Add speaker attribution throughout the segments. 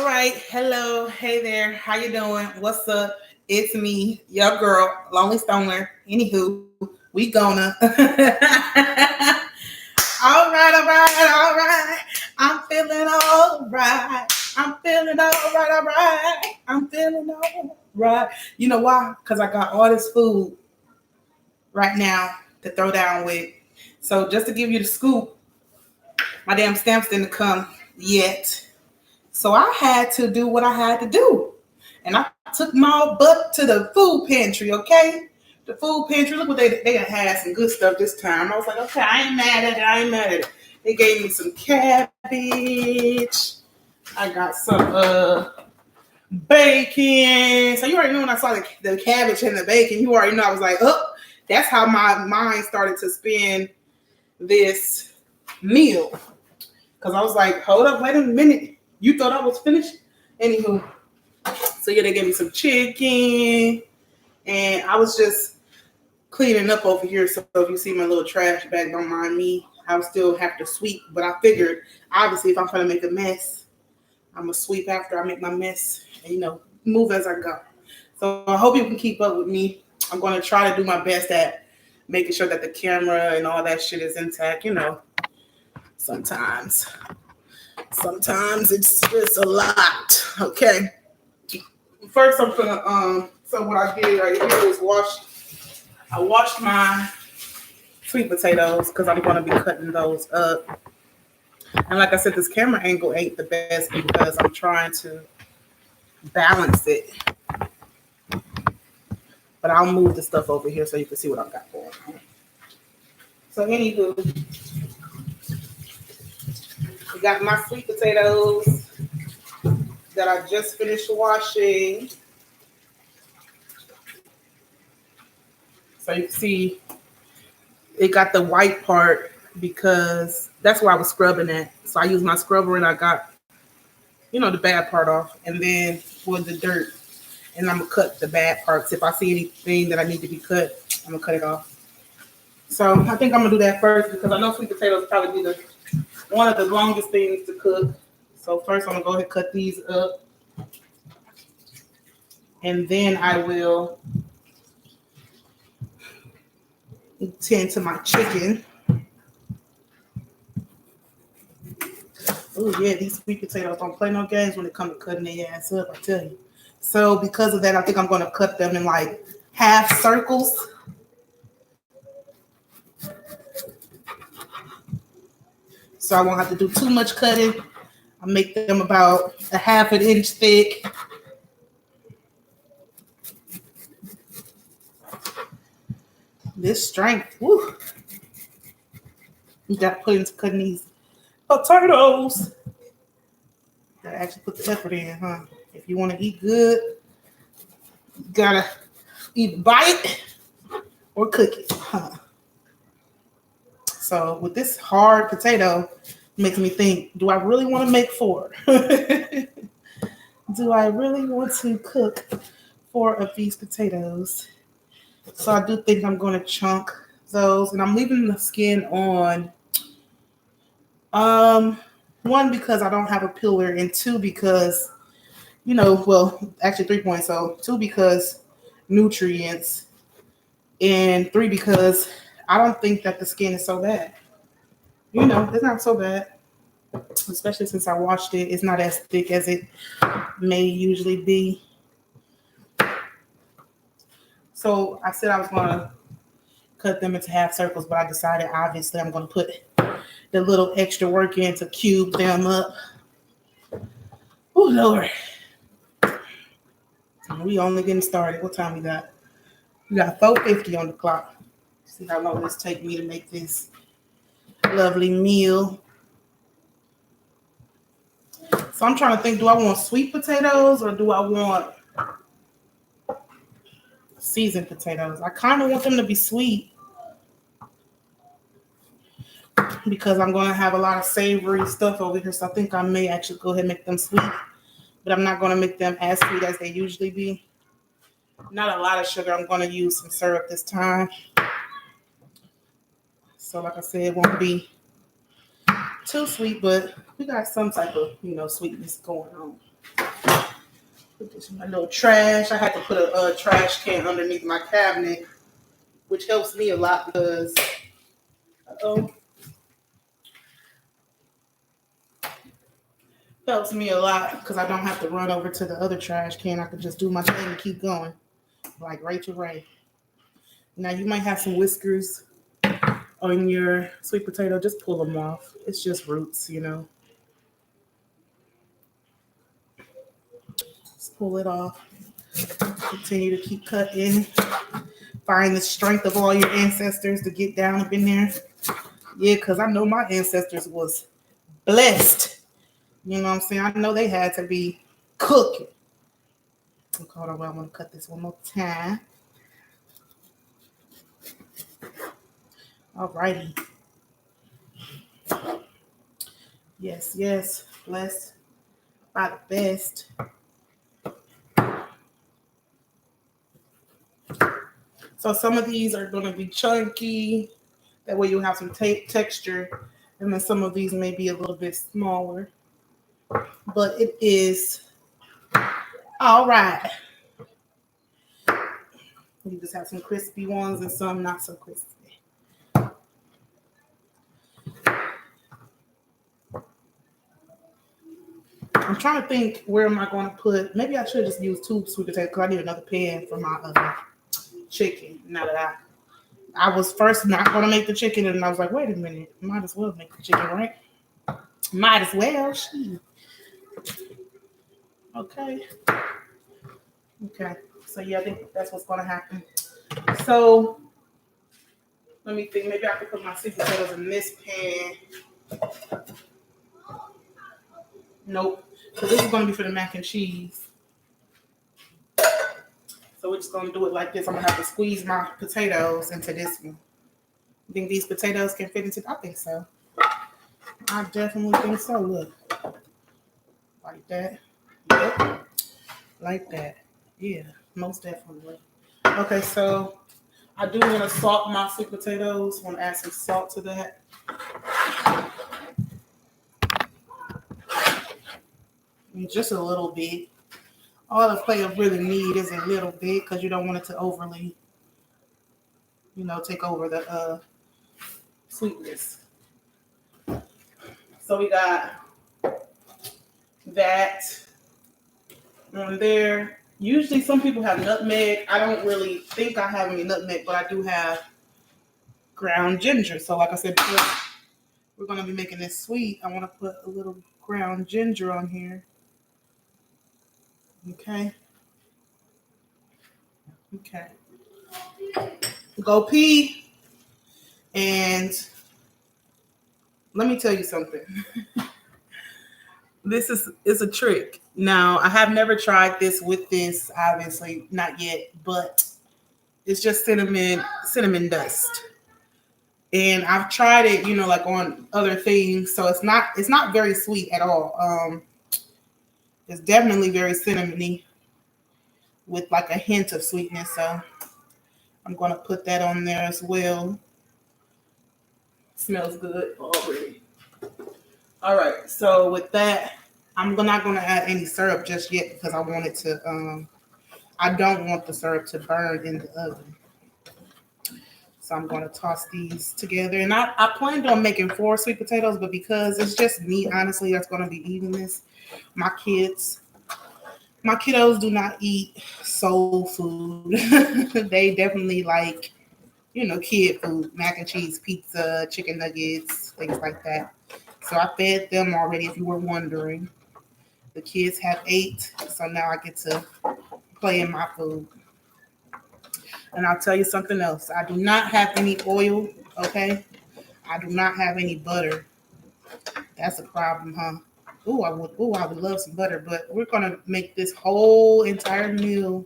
Speaker 1: right. Hello. Hey there. How you doing? What's up? It's me, your girl, Lonely Stoner. Anywho, we gonna. all right. I'm feeling all right. I'm feeling all right. I'm feeling all right. You know why? Because I got all this food right now to throw down with. So just to give you the scoop, my damn stamps didn't come yet. So I had to do what I had to do. And I took my butt to the food pantry, okay? The food pantry, look what they had some good stuff this time. I was like, okay, I ain't mad at it. I ain't mad at it. They gave me some cabbage. I got some bacon. So you already know when I saw the cabbage and the bacon, you already know I was like, oh, that's how my mind started to spin this meal. Because I was like, hold up, wait a minute. You thought I was finished? Anywho, so yeah, they gave me some chicken, and I was just cleaning up over here. So if you see my little trash bag, don't mind me. I would still have to sweep, but I figured obviously if I'm trying to make a mess, I'm gonna sweep after I make my mess, and move as I go. So I hope you can keep up with me. I'm gonna try to do my best at making sure that the camera and all that shit is intact. Sometimes it's just a lot. Okay. First, I'm gonna So what I did right here is I washed my sweet potatoes because I'm gonna be cutting those up. And like I said, this camera angle ain't the best because I'm trying to balance it. But I'll move the stuff over here so you can see what I've got going on. So anywho, we got my sweet potatoes that I just finished washing. So you can see it got the white part because that's where I was scrubbing at. So I used my scrubber and I got, the bad part off. And then with the dirt, and I'm going to cut the bad parts. If I see anything that I need to be cut, I'm going to cut it off. So I think I'm going to do that first because I know sweet potatoes probably be one of the longest things to cook. So first I'm going to go ahead and cut these up. And then I will tend to my chicken. Oh yeah, these sweet potatoes don't play no games when it comes to cutting their ass up, I tell you. So because of that, I think I'm going to cut them in like half circles. So I won't have to do too much cutting. I'll make them about a half an inch thick. This strength, woo. You got to put into cutting these potatoes. Gotta actually put the effort in, huh? If you want to eat good, you gotta either buy it or cook it, huh? So with this hard potato, it makes me think, do I really want to make 4? Do I really want to cook 4 of these potatoes? So I do think I'm going to chunk those, and I'm leaving the skin on. One, because I don't have a peeler, and 2, because, actually 3 points. So 2, because nutrients, and 3, because I don't think that the skin is so bad. It's not so bad, especially since I washed it. It's not as thick as it may usually be. So I said I was going to cut them into half circles, but I decided, obviously, I'm going to put the little extra work in to cube them up. Oh, Lord. We only getting started. What time we got? We got 4:50 on the clock. See how long this take me to make this lovely meal. So I'm trying to think, do I want sweet potatoes or do I want seasoned potatoes? I kind of want them to be sweet because I'm going to have a lot of savory stuff over here. So I think I may actually go ahead and make them sweet, but I'm not going to make them as sweet as they usually be. Not a lot of sugar. I'm going to use some syrup this time. So like I said, it won't be too sweet, but we got some type of, sweetness going on. Put this in my little trash. I had to put a trash can underneath my cabinet, which helps me a lot because, helps me a lot because I don't have to run over to the other trash can. I can just do my thing and keep going, like Rachel Ray. Now you might have some whiskers on your sweet potato. Just pull them off. It's just roots, you know. Just pull it off. Continue to keep cutting. Find the strength of all your ancestors to get down up in there. Yeah, because I know my ancestors was blessed. You know what I'm saying? I know they had to be cooking. Hold on, I want to cut this one more time. Alrighty. Yes, yes. Blessed by the best. So some of these are going to be chunky. That way you'll have some texture. And then some of these may be a little bit smaller. But it is all right. You just have some crispy ones and some not so crispy. I'm trying to think, where am I going to put, maybe I should just use 2 sweet potatoes because I need another pan for my chicken. Now that I was first not going to make the chicken, and I was like, wait a minute, might as well make the chicken, right? Might as well. Okay. So yeah, I think that's what's going to happen. So let me think. Maybe I could put my sweet potatoes in this pan. Nope. So this is going to be for the mac and cheese. So we're just going to do it like this. I'm going to have to squeeze my potatoes into this one. You think these potatoes can fit into? I think so. I definitely think so. Look. Like that. Yep. Like that. Yeah, most definitely. Okay, so I do want to salt my sweet potatoes. Want to add some salt to that. Just a little bit. All the flavor really need is a little bit because you don't want it to overly, take over the sweetness. So we got that on there. Usually some people have nutmeg. I don't really think I have any nutmeg, but I do have ground ginger. So like I said before, we're going to be making this sweet. I want to put a little ground ginger on here. Okay. Go pee. And let me tell you something. This is a trick. Now, I have never tried this with this, obviously, not yet, but it's just cinnamon dust. And I've tried it, like on other things. So it's not very sweet at all. It's definitely very cinnamony with like a hint of sweetness. So I'm going to put that on there as well. Smells good already. All right. So with that, I'm not going to add any syrup just yet because I want it to, I don't want the syrup to burn in the oven. So I'm going to toss these together. And I planned on making 4 sweet potatoes, but because it's just me, honestly, that's going to be eating this. My kiddos do not eat soul food. They definitely like, kid food, mac and cheese, pizza, chicken nuggets, things like that. So I fed them already, if you were wondering. The kids have 8, so now I get to play in my food. And I'll tell you something else. I do not have any oil, okay? I do not have any butter. That's a problem, huh? I would love some butter, but we're gonna make this whole entire meal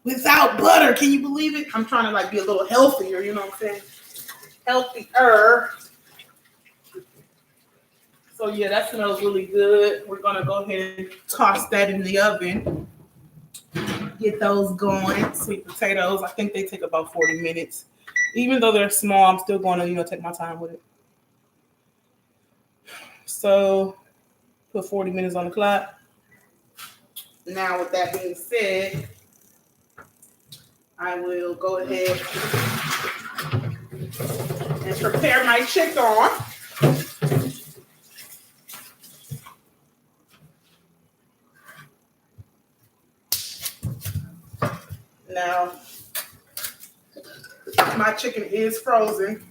Speaker 1: without butter. Can you believe it? I'm trying to be a little healthier, you know what I'm saying? Healthier. So yeah, that smells really good. We're gonna go ahead and toss that in the oven. Get those going. Sweet potatoes. I think they take about 40 minutes. Even though they're small, I'm still going to, take my time with it. So put 40 minutes on the clock. Now, with that being said, I will go ahead and prepare my chicken. Now, my chicken is frozen,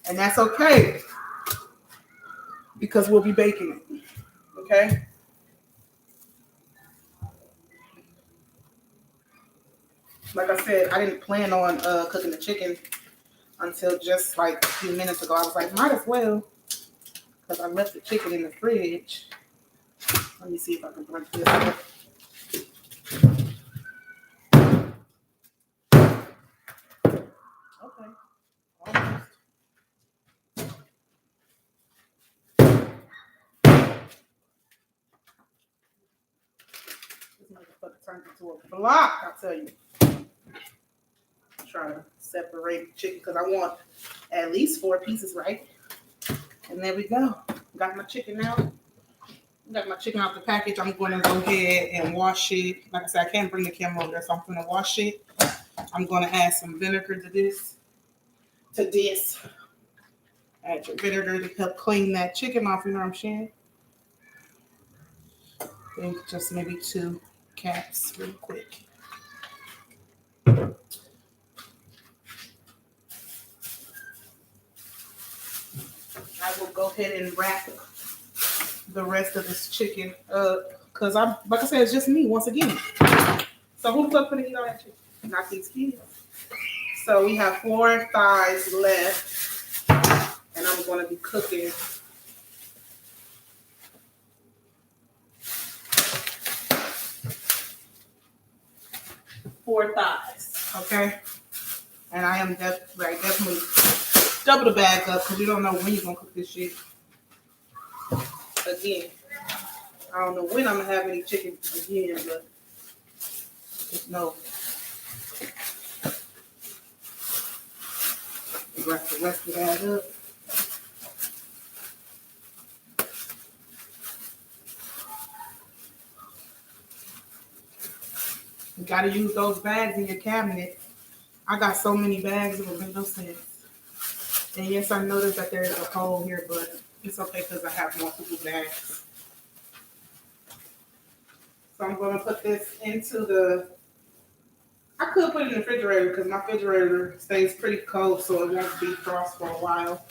Speaker 1: and that's okay because we'll be baking it. Okay. Like I said, I didn't plan on cooking the chicken until just like a few minutes ago. I was like, might as well, because I left the chicken in the fridge. Let me see if I can break this up. Okay. Almost. This motherfucker turned into a block, I tell you. Trying to separate the chicken because I want at least 4 pieces, right? And there we go. Got my chicken out. Got my chicken out the package. I'm going to go ahead and wash it. Like I said, I can't bring the camera over there, so I'm going to wash it. I'm going to add some vinegar to this. Add your vinegar to help clean that chicken off, you know what I'm saying? And just maybe 2 caps real quick. I will go ahead and wrap the rest of this chicken up because like I said, it's just me once again. So who's up for the eat all that chicken? Not these kids. So we have 4 thighs left, and I'm going to be cooking 4 thighs. Okay, and I am definitely double the bag up because you don't know when you're gonna cook this shit. Again, I don't know when I'm gonna have any chicken again, but just know. Wrap the rest of that up. You gotta use those bags in your cabinet. I got so many bags, it will make no sense. And yes, I noticed that there is a hole here, but it's okay because I have multiple bags. So I'm gonna put this into the, I could put it in the refrigerator because my refrigerator stays pretty cold, so it won't defrost for a while.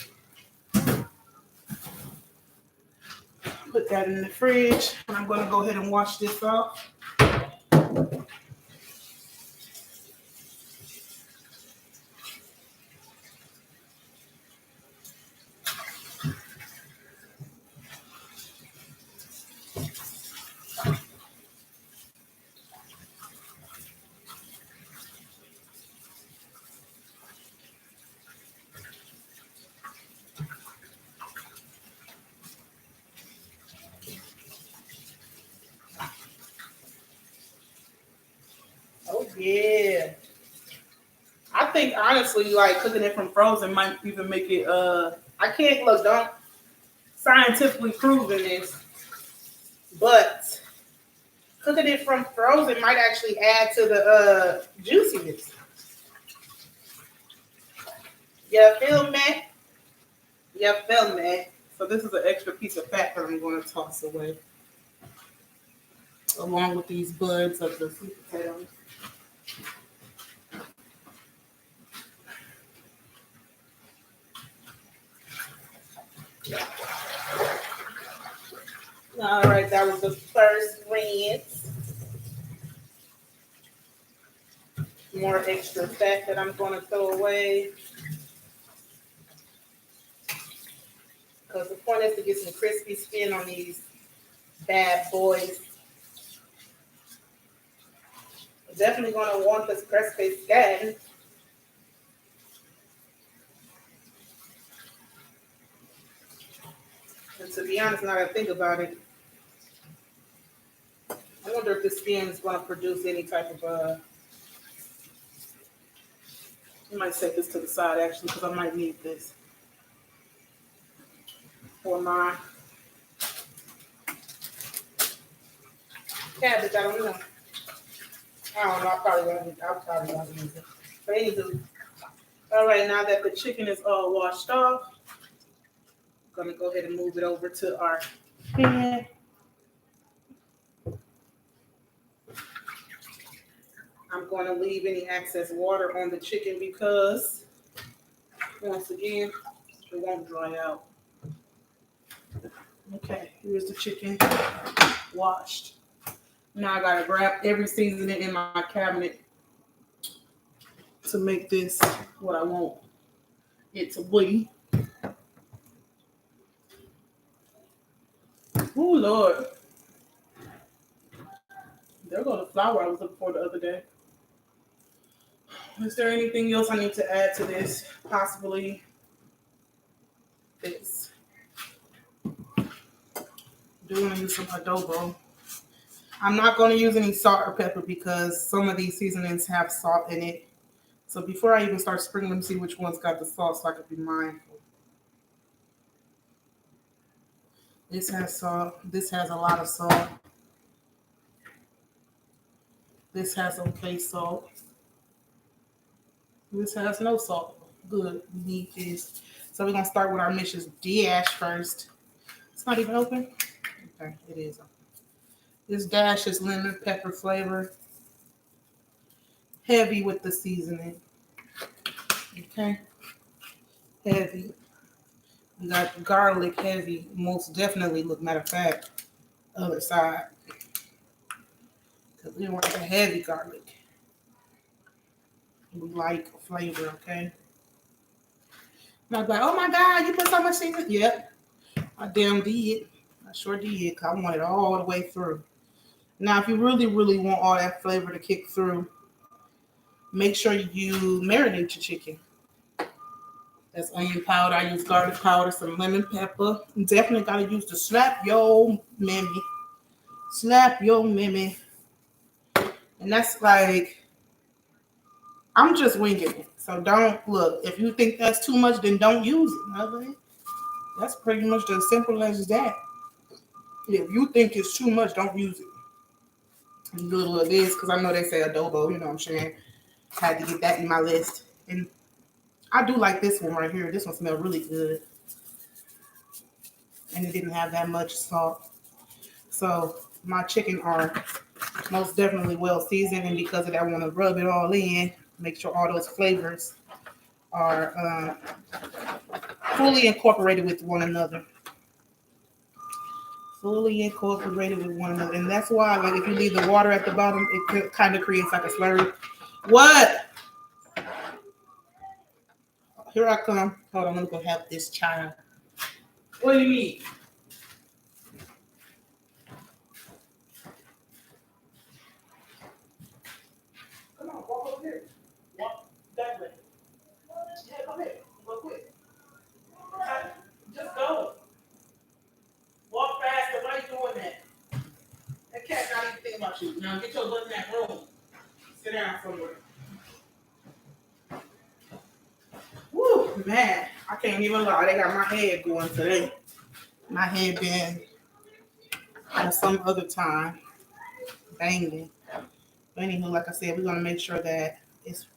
Speaker 1: Put that in the fridge, and I'm gonna go ahead and wash this off. Oh yeah. I think honestly, like cooking it from frozen might even make it. I can't don't scientifically proven this, but cooking it from frozen might actually add to the juiciness. You feel me? You feel me? So this is an extra piece of fat that I'm going to toss away, along with these buds of the sweet potatoes. All right, that was the first rinse. More extra fat that I'm going to throw away. Because the point is to get some crispy skin on these bad boys. Definitely going to want this crispy skin. And to be honest, now that I think about it, I wonder if the skin is going to produce any type of, I might set this to the side actually, because I might need this for my cabbage. I don't know. I don't know. I'll probably won't use it. But anywho. All right, now that the chicken is all washed off, I'm going to go ahead and move it over to our pan. I'm going to leave any excess water on the chicken because, once again, it won't dry out. Okay, here's the chicken washed. Now I got to grab every seasoning in my cabinet to make this what I want it to be. Oh, Lord. There go the flour I was looking for the other day. Is there anything else I need to add to this? Possibly this. Do want to use some adobo. I'm not going to use any salt or pepper because some of these seasonings have salt in it. So before I even start sprinkling, let me see which one's got the salt so I can be mindful. This has salt. This has a lot of salt. This has okay salt. This has no salt. Good. We need this. So we're going to start with our Mrs. Dash first. It's not even open? Okay, it is open. This dash is lemon pepper flavor. Heavy with the seasoning. Okay. Heavy. We got garlic heavy. Most definitely, look, matter of fact, other side. Because we want the heavy garlic. We like flavor, okay? Not like, oh my God, you put so much seasoning. Yep. I damn did. I sure did. Because I want it all the way through. Now, if you really, really want all that flavor to kick through, make sure you marinate your chicken. That's onion powder. I use garlic powder, some lemon pepper. You definitely got to use the slap yo mammy. Slap yo mammy. And that's like, I'm just winging it. So don't, look, if you think that's too much, then don't use it. Okay? That's pretty much as simple as that. If you think it's too much, don't use it. And do a little of this, because I know they say adobo, you know what I'm saying? Had to get that in my list. And I do like this one right here. This one smells really good. And it didn't have that much salt. So my chicken are most definitely well seasoned. And because of that, I want to rub it all in. Make sure all those flavors are fully incorporated with one another. Fully incorporated with one another. And that's why, like, if you leave the water at the bottom, it kind of creates like a slurry. What? Here I come. Hold on, let me go help this child. What do you need? Come on, walk over here. Walk that way. Yeah, come here. Go quick. Okay. Just go. Walk faster. Why are you doing that? That cat's not even thinking about you. Now get your butt in that room. Sit down somewhere. Woo, man. I can't even lie. They got my head going today. My head been at some other time banging. But anywho, like I said, we're going to make sure that it's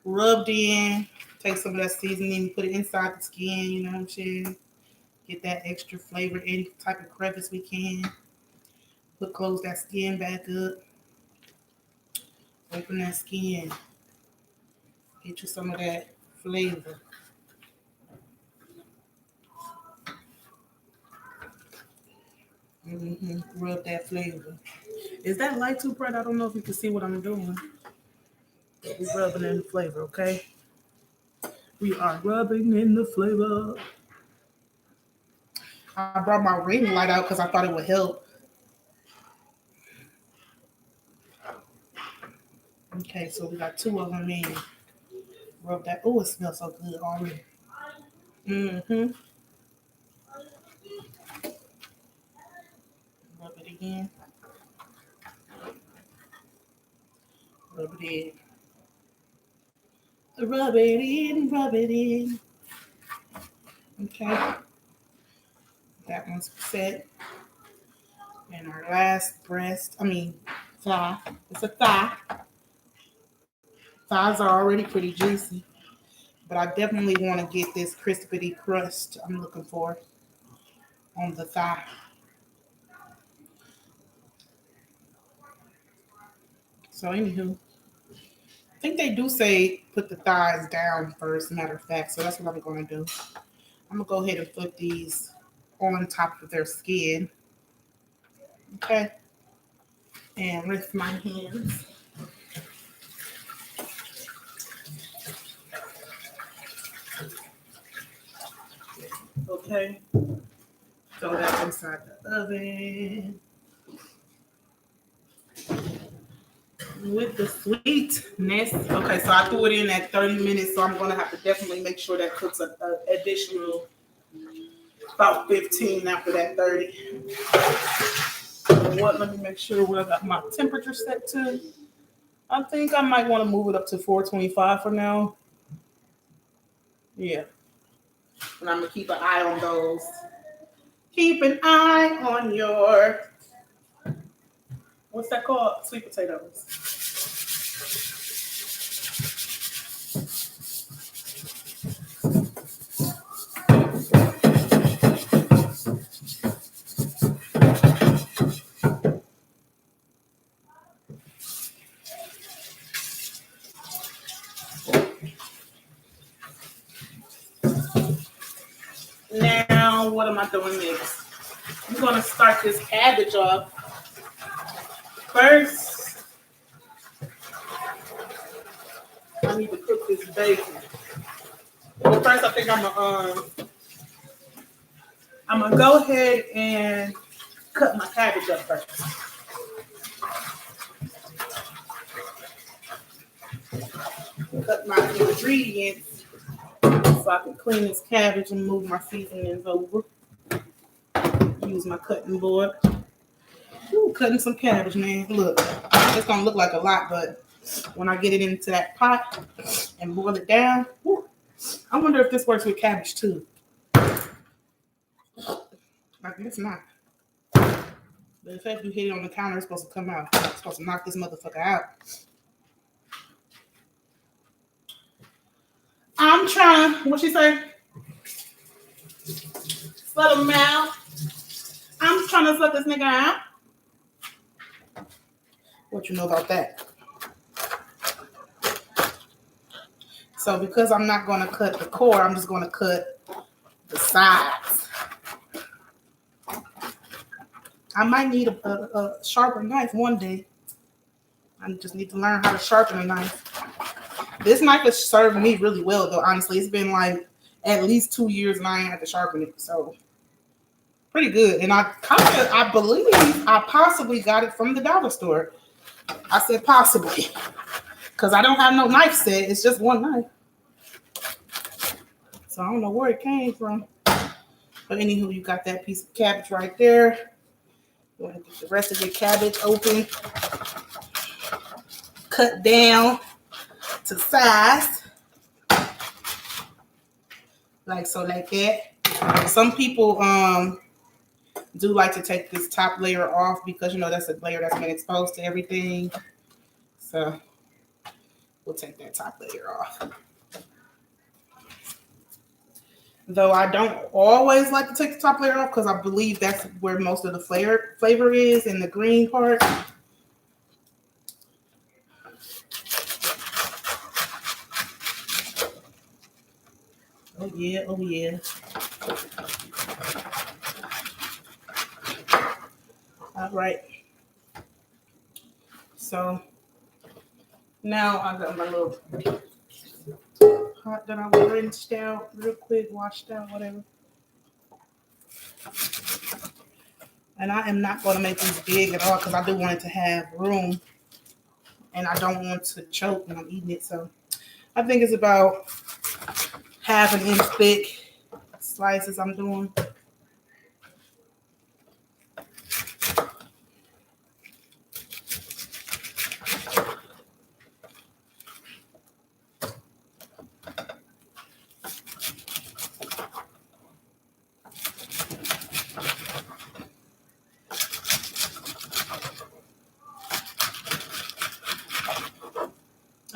Speaker 1: rubbed in. Take some of that seasoning, put it inside the skin, you know what I'm saying? Get that extra flavor, any type of crevice we can. Close that skin back up. Open that skin. Get you some of that flavor. Rub that flavor. Is that light too bright? I don't know if you can see what I'm doing. We're rubbing in the flavor, okay? We are rubbing in the flavor. I brought my ring light out because I thought it would help. Okay, so we got 2 of them in. Rub that. Oh, it smells so good already. Rub it again. Rub it in. Rub it in, rub it in. Okay. That one's set. And our last thigh. It's a thigh. Thighs are already pretty juicy. But I definitely want to get this crispity crust I'm looking for on the thigh. So anywho, I think they do say put the thighs down first, matter of fact. So that's what I'm going to do. I'm going to go ahead and put these on top of their skin. Okay. And lift my hands. Okay. Throw that inside the oven. With the sweetness. Okay, so I threw it in at 30 minutes, so I'm going to have to definitely make sure that cooks an additional about 15 after that 30. What? Let me make sure where I got my temperature set to. I think I might want to move it up to 425 for now. Yeah. And I'm going to keep an eye on those. Keep an eye on your, what's that called? Sweet potatoes. Now, what am I doing next? I'm going to start this cabbage off. First, I need to cook this bacon. Well, first, I think I'm gonna go ahead and cut my cabbage up first. Cut my ingredients so I can clean this cabbage and move my seasonings over. Use my cutting board. Ooh, cutting some cabbage, man. Look, it's gonna look like a lot, but when I get it into that pot and boil it down, whew, I wonder if this works with cabbage too. I guess not. But if you hit it on the counter, it's supposed to come out. It's supposed to knock this motherfucker out. I'm trying. What she say? Slut him out. I'm trying to slut this nigga out. What you know about that? So because I'm not going to cut the core, I'm just going to cut the sides. I might need a sharper knife one day. I just need to learn how to sharpen a knife. This knife has served me really well, though, honestly. It's been like at least 2 years and I ain't had to sharpen it. So pretty good. And I believe I possibly got it from the dollar store. I said possibly. Because I don't have no knife set. It's just one knife. So I don't know where it came from. But anywho, you got that piece of cabbage right there. You want to get the rest of your cabbage open. Cut down to size. Like so, like that. Some people do like to take this top layer off because, you know, that's a layer that's been exposed to everything. So we'll take that top layer off. Though I don't always like to take the top layer off because I believe that's where most of the flavor is in the green part. Oh yeah, oh yeah. All right. So now I got my little pot that I rinsed out real quick, washed out, whatever. And I am not going to make these big at all because I do want it to have room. And I don't want to choke when I'm eating it. So I think it's about half an inch thick slices I'm doing.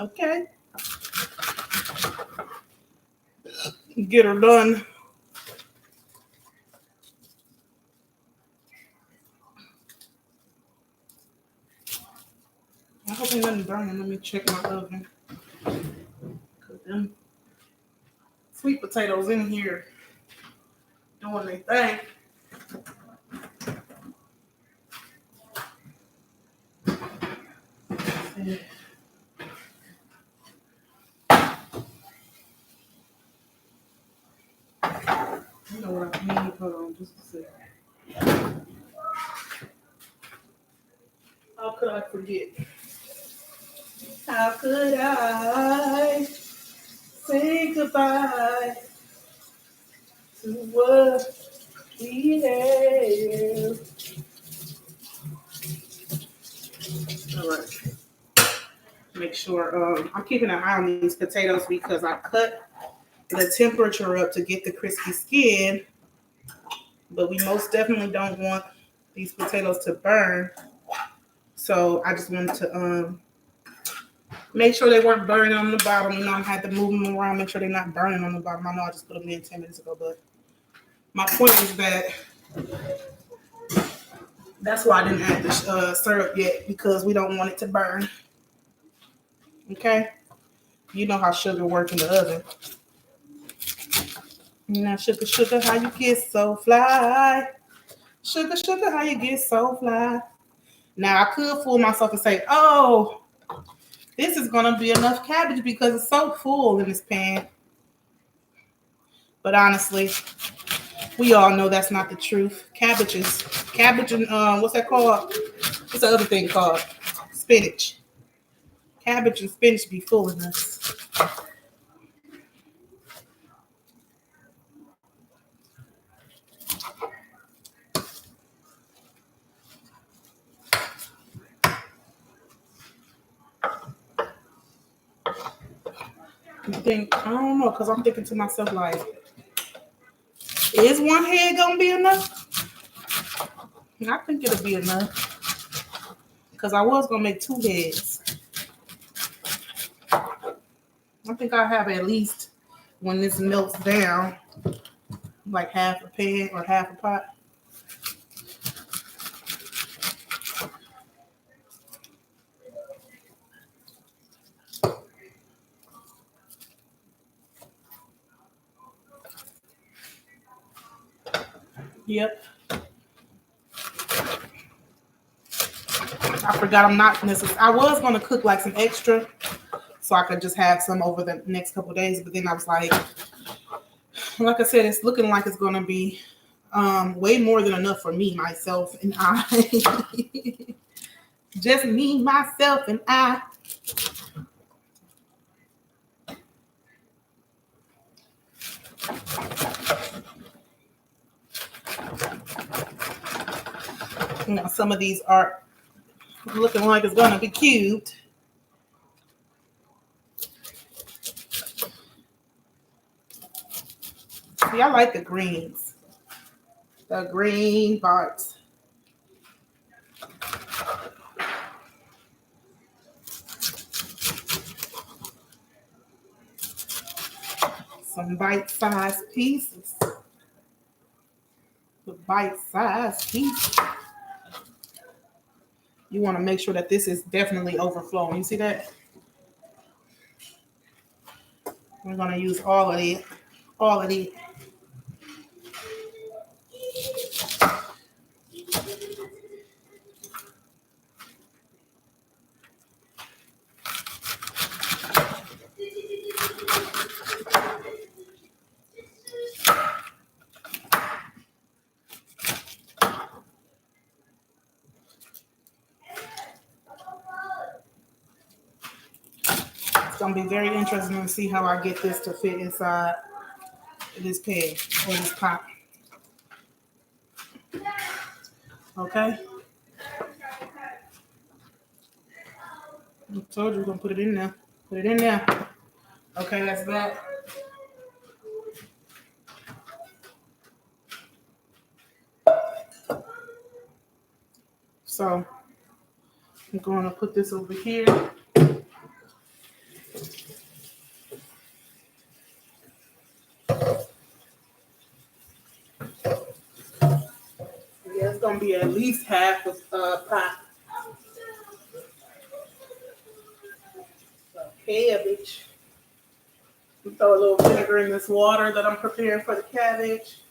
Speaker 1: Okay. Get her done. I hope ain't nothing burning. Let me check my oven. Cause them sweet potatoes in here doing their thing. Yeah. You know what I mean? Hold on just a second. How could I forget? How could I say goodbye to what we have? All right. Make sure I'm keeping an eye on these potatoes because I cut the temperature up to get the crispy skin, but we most definitely don't want these potatoes to burn. So I just wanted to make sure they weren't burning on the bottom. You know, I had to move them around, make sure they're not burning on the bottom. I know I just put them in 10 minutes ago, but my point is that that's why I didn't add the syrup yet, because we don't want it to burn. Okay? You know how sugar works in the oven. Now, sugar, sugar, how you get so fly? Sugar, sugar, how you get so fly? Now, I could fool myself and say, oh, this is going to be enough cabbage because it's so full in this pan. But honestly, we all know that's not the truth. Cabbage and what's that called? What's the other thing called? Spinach. Cabbage and spinach be fooling us. I don't know, because I'm thinking to myself, like, is one head going to be enough? I think it'll be enough. Because I was going to make 2 heads. I think I have at least, when this melts down, like half a pan or half a pot. Yep. I forgot I'm not necessarily. I was going to cook like some extra so I could just have some over the next couple of days. But then I was like I said, it's looking like it's going to be way more than enough for me, myself, and I. Just me, myself, and I. You know, some of these are looking like it's going to be cubed. See, I like the greens. The green parts. Some bite-sized pieces. The bite-sized piece. You want to make sure that this is definitely overflowing. You see that? We're going to use all of it. All of it. It's going to be very interesting to see how I get this to fit inside this pan or this pot. Okay? I told you we're going to put it in there. Put it in there. Okay, that's that. So I'm going to put this over here. gonna be at least half of pot. So cabbage. We throw a little vinegar in this water that I'm preparing for the cabbage.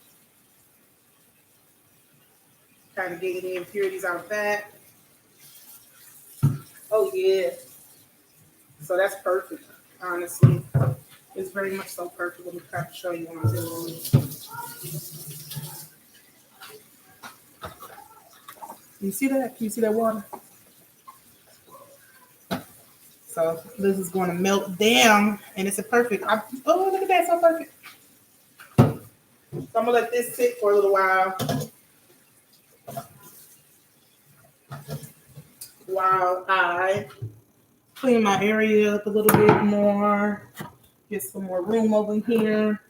Speaker 1: Kind of get any impurities out of that. Oh yeah. So that's perfect, honestly. It's very much so perfect. Let me try to show you what I'm doing. You see that? Can you see that water? So this is going to melt down, and it's a perfect. Oh, look at that, so perfect. So I'm gonna let this sit for a little while I clean my area up a little bit more. Get some more room over here.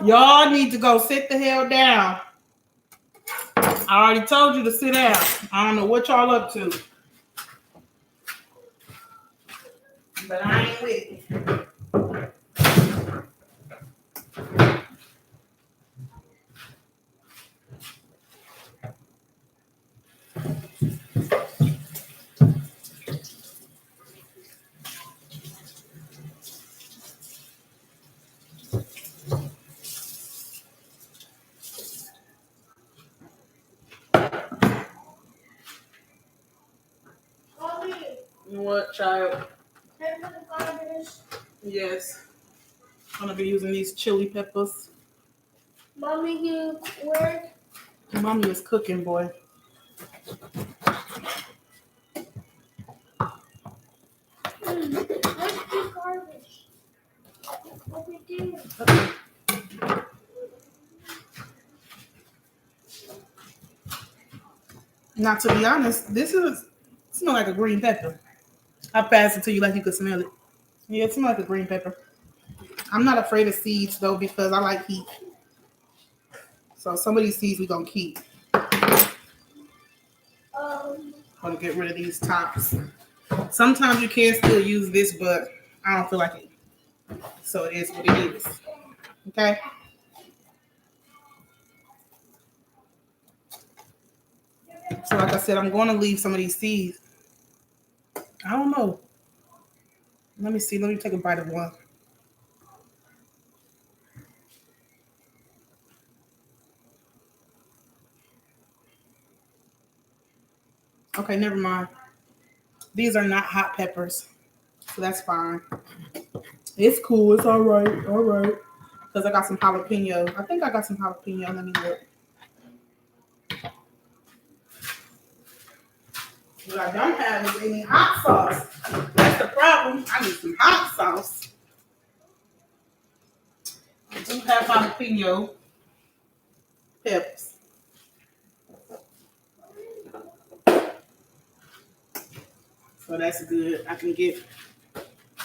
Speaker 1: Y'all need to go sit the hell down. I already told you to sit down. I don't know what y'all up to. But I ain't with it. What, child? Yes. I'm gonna be using these chili peppers.
Speaker 2: Mommy, you work?
Speaker 1: Mommy is cooking, boy.
Speaker 2: Where's the garbage? Over there.
Speaker 1: Okay. Now, to be honest, this smells like a green pepper. I'll pass it to you like you could smell it. Yeah, it smells like a green pepper. I'm not afraid of seeds though because I like heat. So some of these seeds we gonna keep. Gonna get rid of these tops. Sometimes you can still use this, but I don't feel like it. So it is what it is. Okay. So like I said, I'm going to leave some of these seeds. I don't know. Let me see. Let me take a bite of one. Okay, never mind. These are not hot peppers, so that's fine. It's cool. It's all right. All right. Because I got some jalapeno. I think I got some jalapeno. Let me look. What I don't have is any hot sauce. That's the problem. I need some hot sauce. I do have jalapeno peppers. So that's good. I can get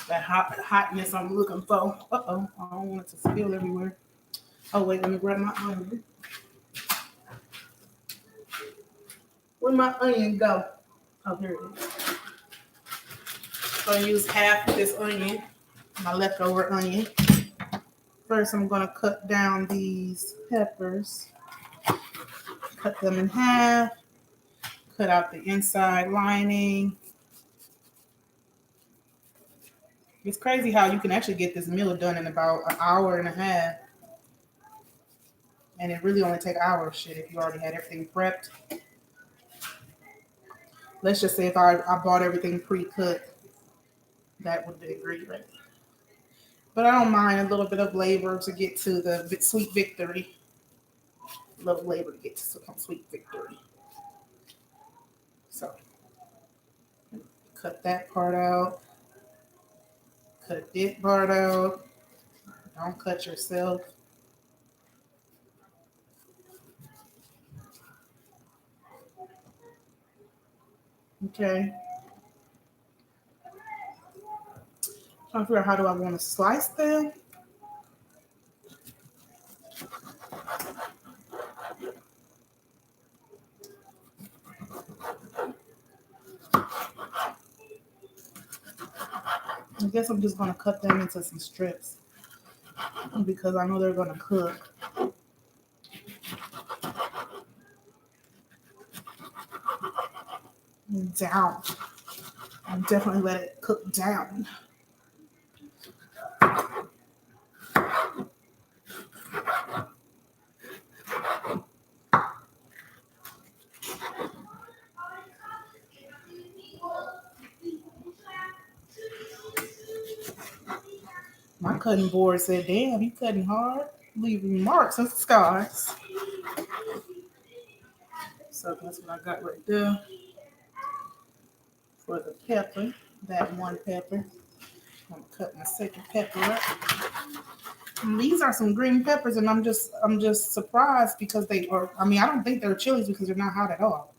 Speaker 1: that hotness I'm looking for. Uh-oh. I don't want it to spill everywhere. Oh, wait. Let me grab my onion. Where'd my onion go? Oh, here it is. I'm going to use half of this onion, my leftover onion. First, I'm going to cut down these peppers. Cut them in half. Cut out the inside lining. It's crazy how you can actually get this meal done in about an hour and a half. And it really only takes hours, shit, if you already had everything prepped. Let's just say if I bought everything pre-cut, that would be great, right? But I don't mind a little bit of labor to get to the sweet victory. A little labor to get to some sweet victory. So, cut that part out. Cut this part out. Don't cut yourself. Okay. Trying to figure out how do I want to slice them. I guess I'm just gonna cut them into some strips because I know they're gonna cook down. I'll definitely let it cook down. My cutting board said, damn, you cutting hard, leaving marks and scars. So that's what I got right there for the pepper, that one pepper. I'm gonna cut my second pepper up. And these are some green peppers, and I'm just surprised because they are. I mean, I don't think they're chilies because they're not hot at all.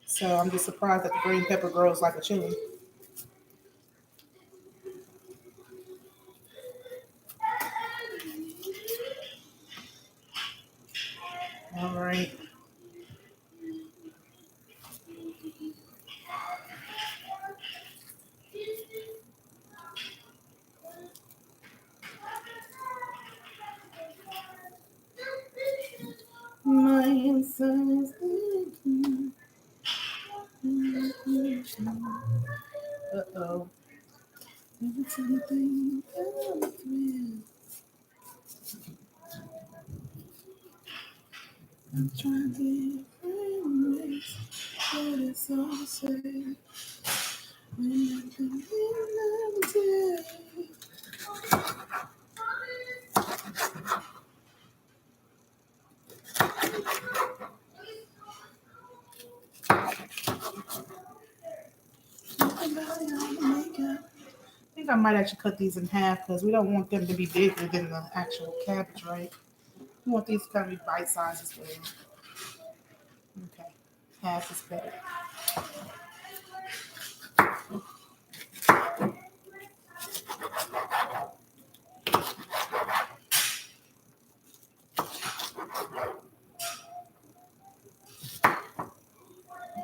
Speaker 1: So I'm just surprised that the green pepper grows like a chili. All right. My answer is uh-oh. I'm trying to find but it's all said. I think I might actually cut these in half because we don't want them to be bigger than the actual cabbage, right? We want these to kind of be bite sizes as well. Okay, half is better.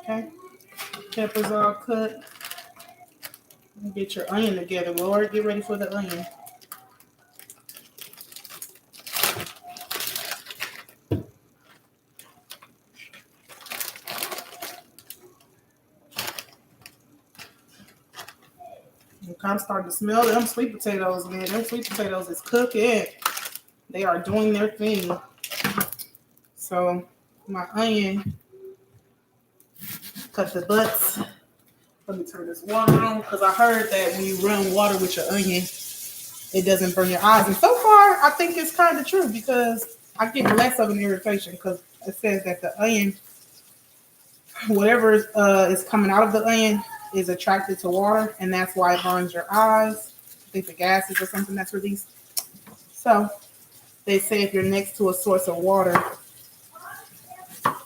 Speaker 1: Okay, peppers all cut. Get your onion together, Lord. Get ready for the onion. I'm kind of starting to smell them sweet potatoes, man. Them sweet potatoes is cooking. They are doing their thing. So my onion, cut the butts. Let me turn this water on because I heard that when you run water with your onion, it doesn't burn your eyes. And so far, I think it's kind of true because I get less of an irritation because it says that the onion, whatever is coming out of the onion, is attracted to water, and that's why it burns your eyes. I think the gases or something that's released. So they say if you're next to a source of water,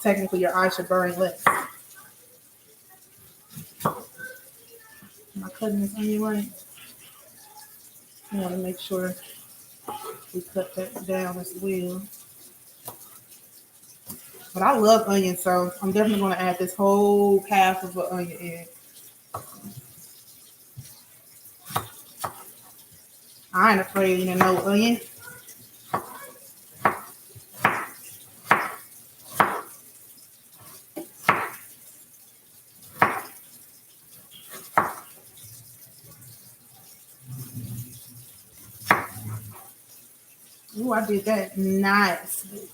Speaker 1: technically your eyes should burn less. Am I cutting this onion right? I want to make sure we cut that down as well. But I love onion, so I'm definitely going to add this whole half of an onion in. I ain't afraid of no onion. Ooh, I did that nicely.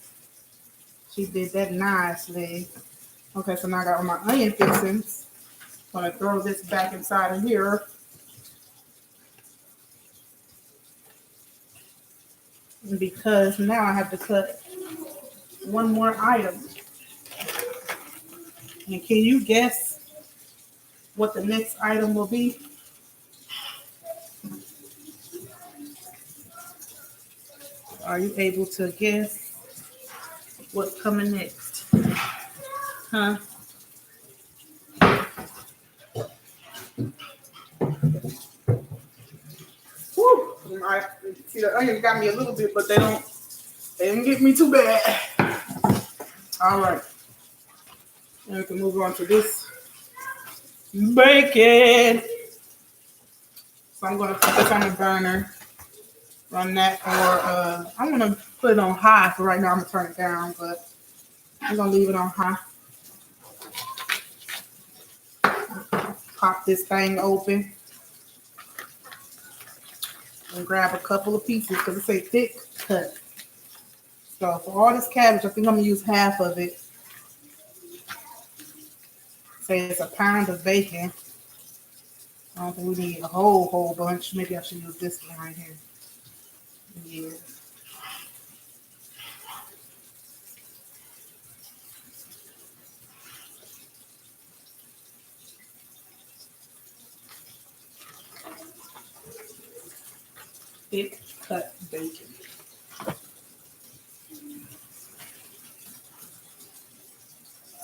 Speaker 1: She did that nicely. Okay, so now I got all my onion fixings. I'm going to throw this back inside of here. Because now I have to cut one more item. And can you guess what the next item will be? Are you able to guess what's coming next? Huh? I see the onions got me a little bit, but they didn't get me too bad. All right. And we can move on to this bacon. So I'm gonna put this on the burner. Run that for I'm gonna put it on high for right now. I'm gonna turn it down, but I'm gonna leave it on high. Pop this thing open and grab a couple of pieces because it's a thick cut. So for all this cabbage, I think I'm gonna use half of it. Say it's a pound of bacon. I don't think we need a whole bunch. Maybe I should use this one right here. Yeah. Thick cut bacon.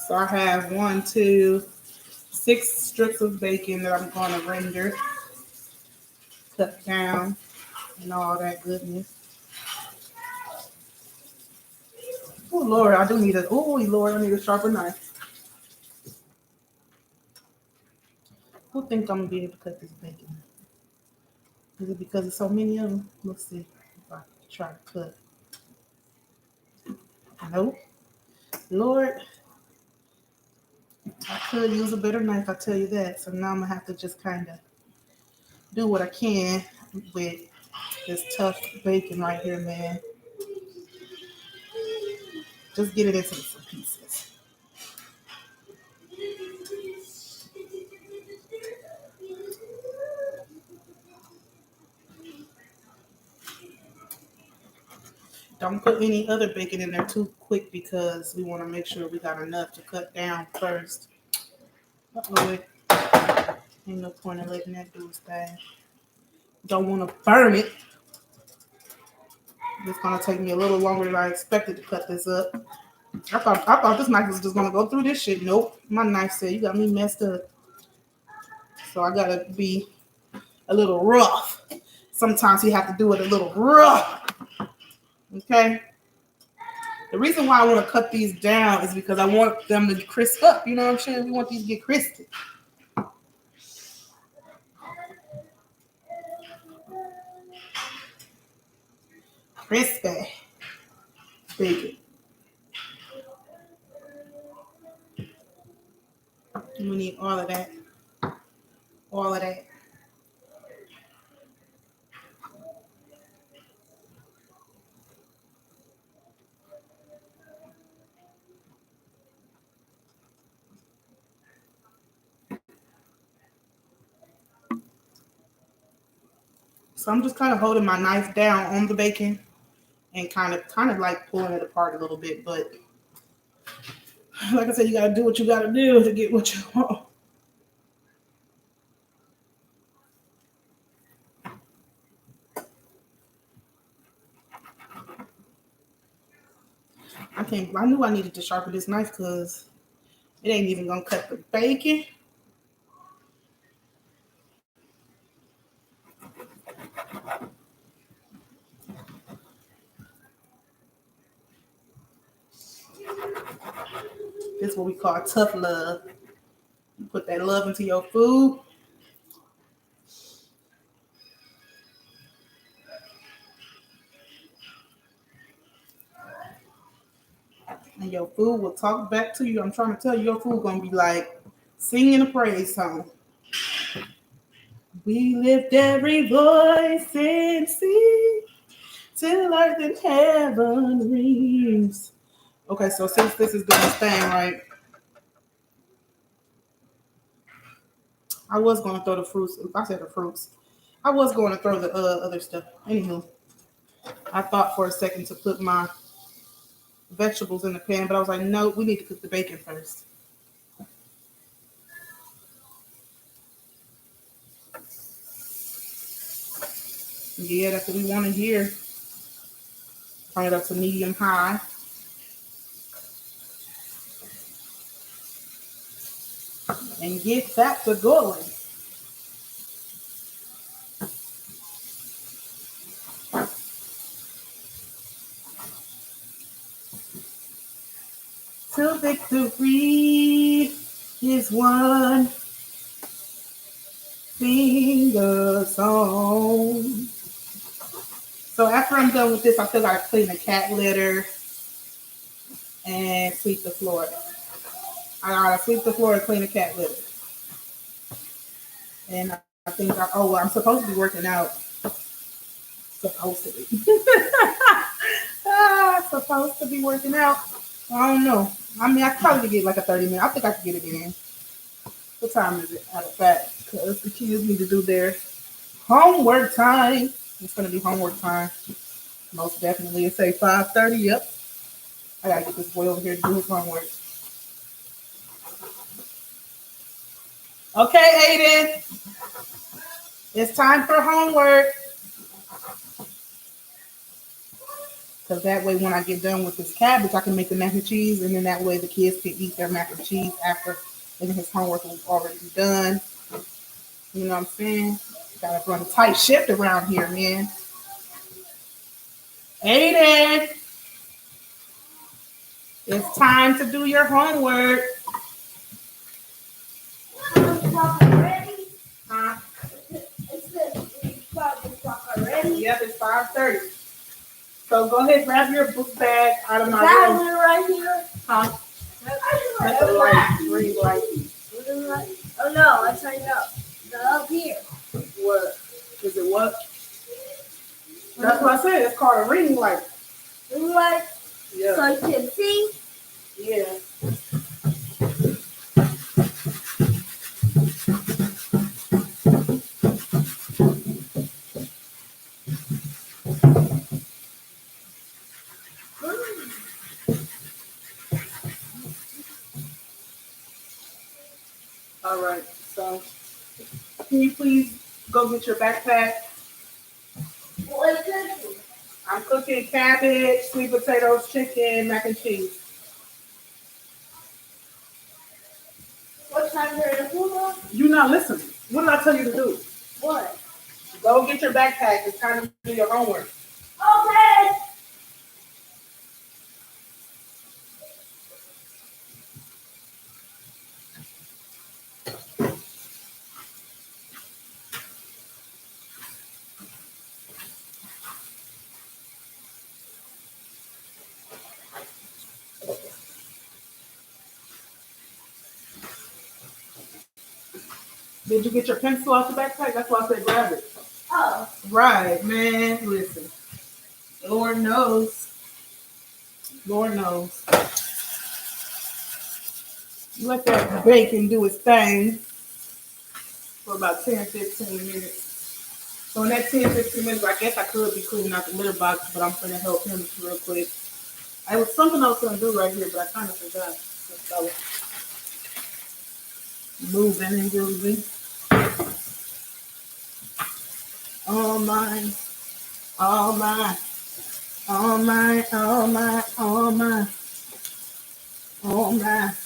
Speaker 1: So I have 6 strips of bacon that I'm going to render, cut down, and all that goodness. Oh Lord, I need a sharper knife. Who think I'm gonna be able to cut this bacon? Is it because there's so many of them? Let's see if I try to cut. Nope. Lord, I could use a better knife, I tell you that. So now I'm gonna have to just kind of do what I can with this tough bacon right here, man. Just get it into some pieces. Don't put any other bacon in there too quick because we want to make sure we got enough to cut down first. Uh-oh, ain't no point in letting that do its thing. Don't want to burn it. It's gonna take me a little longer than I expected to cut this up. I thought this knife was just gonna go through this shit. Nope. My knife said you got me messed up. So I gotta be a little rough. Sometimes you have to do it a little rough. Okay? The reason why I want to cut these down is because I want them to crisp up. You know what I'm saying? We want these to get crispy. Crispy bacon. We need all of that. All of that. So I'm just kind of holding my knife down on the bacon and kind of like pulling it apart a little bit. But like I said, you gotta do what you gotta do to get what you want. I knew I needed to sharpen this knife because it ain't even gonna cut the bacon. This is what we call tough love. You put that love into your food. And your food will talk back to you. I'm trying to tell you, your food gonna be like singing a praise song. We lift every voice and sing till earth and heaven rings. Okay, so since this is doing this thing, right? I was going to throw the fruits. I said the fruits. I was going to throw the other stuff. Anywho, I thought for a second to put my vegetables in the pan, but I was like, no, we need to cook the bacon first. Yeah, that's what we want to hear. Turn it up to medium high. And get that to going. till victory is won. Sing a song. So after I'm done with this, I still gotta clean the cat litter and sweep the floor. I gotta sweep the floor and clean the cat litter. And I think, I'm supposed to be working out. Supposed to be. Supposed to be working out. I don't know. I mean, I could probably get like a 30 minute. I think I could get it in. What time is it? Out of fact, because the kids need to do their homework time. It's gonna be homework time. Most definitely. It say 5:30. Yep. I gotta get this boy over here to do his homework. Okay, Aiden. It's time for homework. Because that way, when I get done with this cabbage, I can make the mac and cheese, and then that way the kids can eat their mac and cheese after, and his homework will already be done. You know what I'm saying? Gotta run a tight shift around here, man. Aiden, it's time to do your homework.
Speaker 2: Already?
Speaker 1: Huh?
Speaker 2: It's 5 o'clock already.
Speaker 1: Yep, it's 5:30. So go ahead, grab your book bag out of my
Speaker 2: That
Speaker 1: room.
Speaker 2: one right here.
Speaker 1: Huh? That's a light, green light.
Speaker 2: Oh no, I turned it up. The up here.
Speaker 1: What? Is it what? That's what I said. It's called a ring light.
Speaker 2: Ring light.
Speaker 1: Yeah.
Speaker 2: So you can see.
Speaker 1: Yeah. All right. So, can you please go get your backpack?
Speaker 2: What is it?
Speaker 1: I'm cooking cabbage, sweet potatoes, chicken, mac and cheese.
Speaker 2: What time are the food on?
Speaker 1: You're not listening. What did I tell you to do?
Speaker 2: What?
Speaker 1: Go get your backpack. It's time to do your homework.
Speaker 2: Okay.
Speaker 1: Did you get your pencil out the backpack? That's why I said grab it.
Speaker 2: Oh.
Speaker 1: Right, man. Listen. Lord knows. Lord knows. Let that bacon do its thing for about 10, 15 minutes. So in that 10, 15 minutes, I guess I could be cleaning out the litter box, but I'm going to help him real quick. I was something I was going to do right here, but I kind of forgot. So moving and grooving. All mine, all mine, all mine, all mine, all mine, all mine.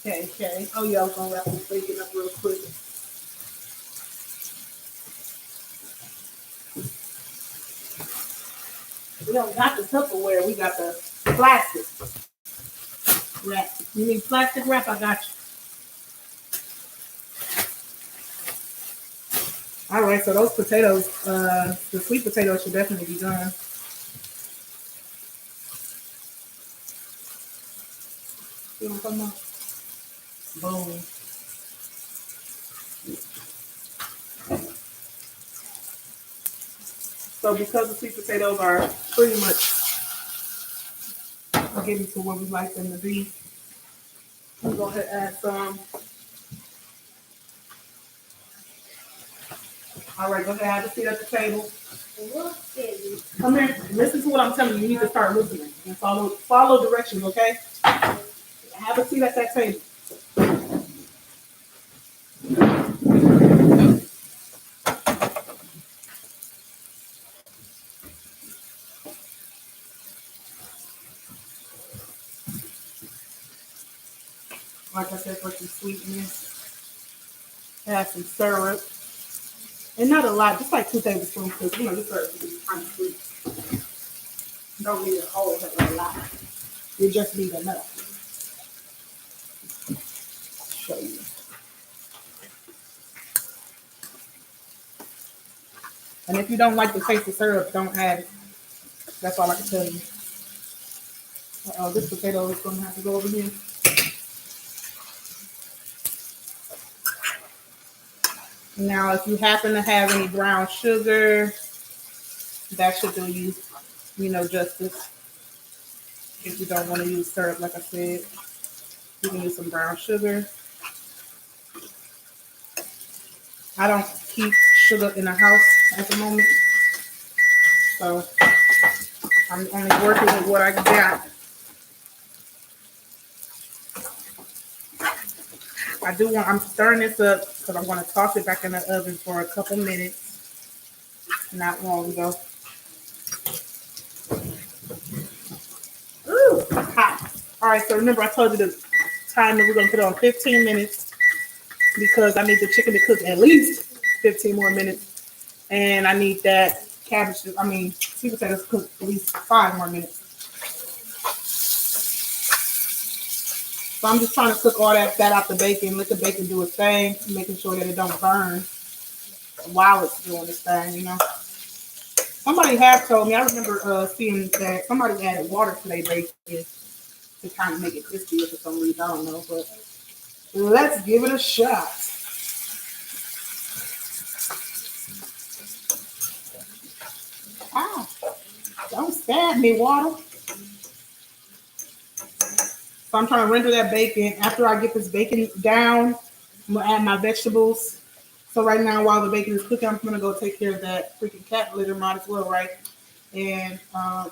Speaker 1: Okay, okay. Oh yeah, I was gonna wrap this bacon up real quick. We don't got the Tupperware, we got the plastic wrap. You need plastic wrap? I got you. All right, so those potatoes, the sweet potatoes should definitely be done. You know what I'm talking about? Boom. So because the sweet potatoes are pretty much getting to where we like them to be, we'll go ahead and add some. All right, go ahead, have a seat at the table. Come here, listen to what I'm telling you. You need to start listening and follow directions, okay? Have a seat at that table. Like I said, for some sweetness, add some syrup. And not a lot, just like 2 tablespoons, because this recipe is kind of sweet. Don't need a whole hell of a lot. You just need enough. Show you. And if you don't like the taste of syrup, don't add it. That's all I can tell you. This potato is going to have to go over here. Now, if you happen to have any brown sugar, that should do you, justice. If you don't want to use syrup, like I said, you can use some brown sugar. I don't keep sugar in the house at the moment, so I'm only working with what I got. I'm stirring this up because I'm going to toss it back in the oven for a couple minutes, not long though. Ooh, it's hot. All right, so remember I told you the time that we're going to put it on 15 minutes because I need the chicken to cook at least 15 more minutes. And I need that sweet potatoes cook at least 5 more minutes. So I'm just trying to cook all that fat out the bacon, let the bacon do its thing, making sure that it don't burn while it's doing its thing, Somebody have told me, I remember seeing that somebody added water to their bacon to kind of make it crispy for some reason. I don't know, but let's give it a shot. Ah, don't stab me, water. So I'm trying to render that bacon. After I get this bacon down, I'm going to add my vegetables. So right now, while the bacon is cooking, I'm going to go take care of that freaking cat litter, might as well, right? And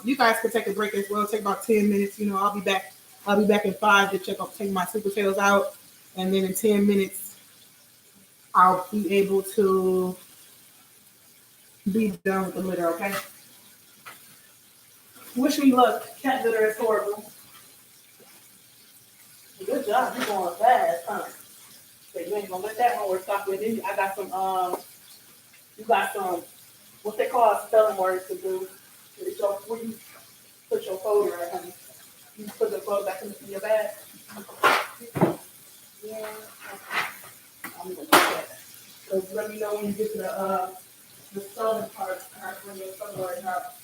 Speaker 1: you guys can take a break as well. Take about 10 minutes. I'll be back. I'll be back in 5 to take my sweet potatoes out. And then in 10 minutes, I'll be able to be done with the litter, okay? Wish me luck. Cat litter is horrible. Good job. You're going fast, huh? So you ain't gonna let that one work stop with it. I got some you got some what they call spelling words to do. Where you put your folder at, honey. You put the folder back in your bag. Yeah. I'm gonna do that. So let me know when you get to the spelling part. I bring your spelling words out.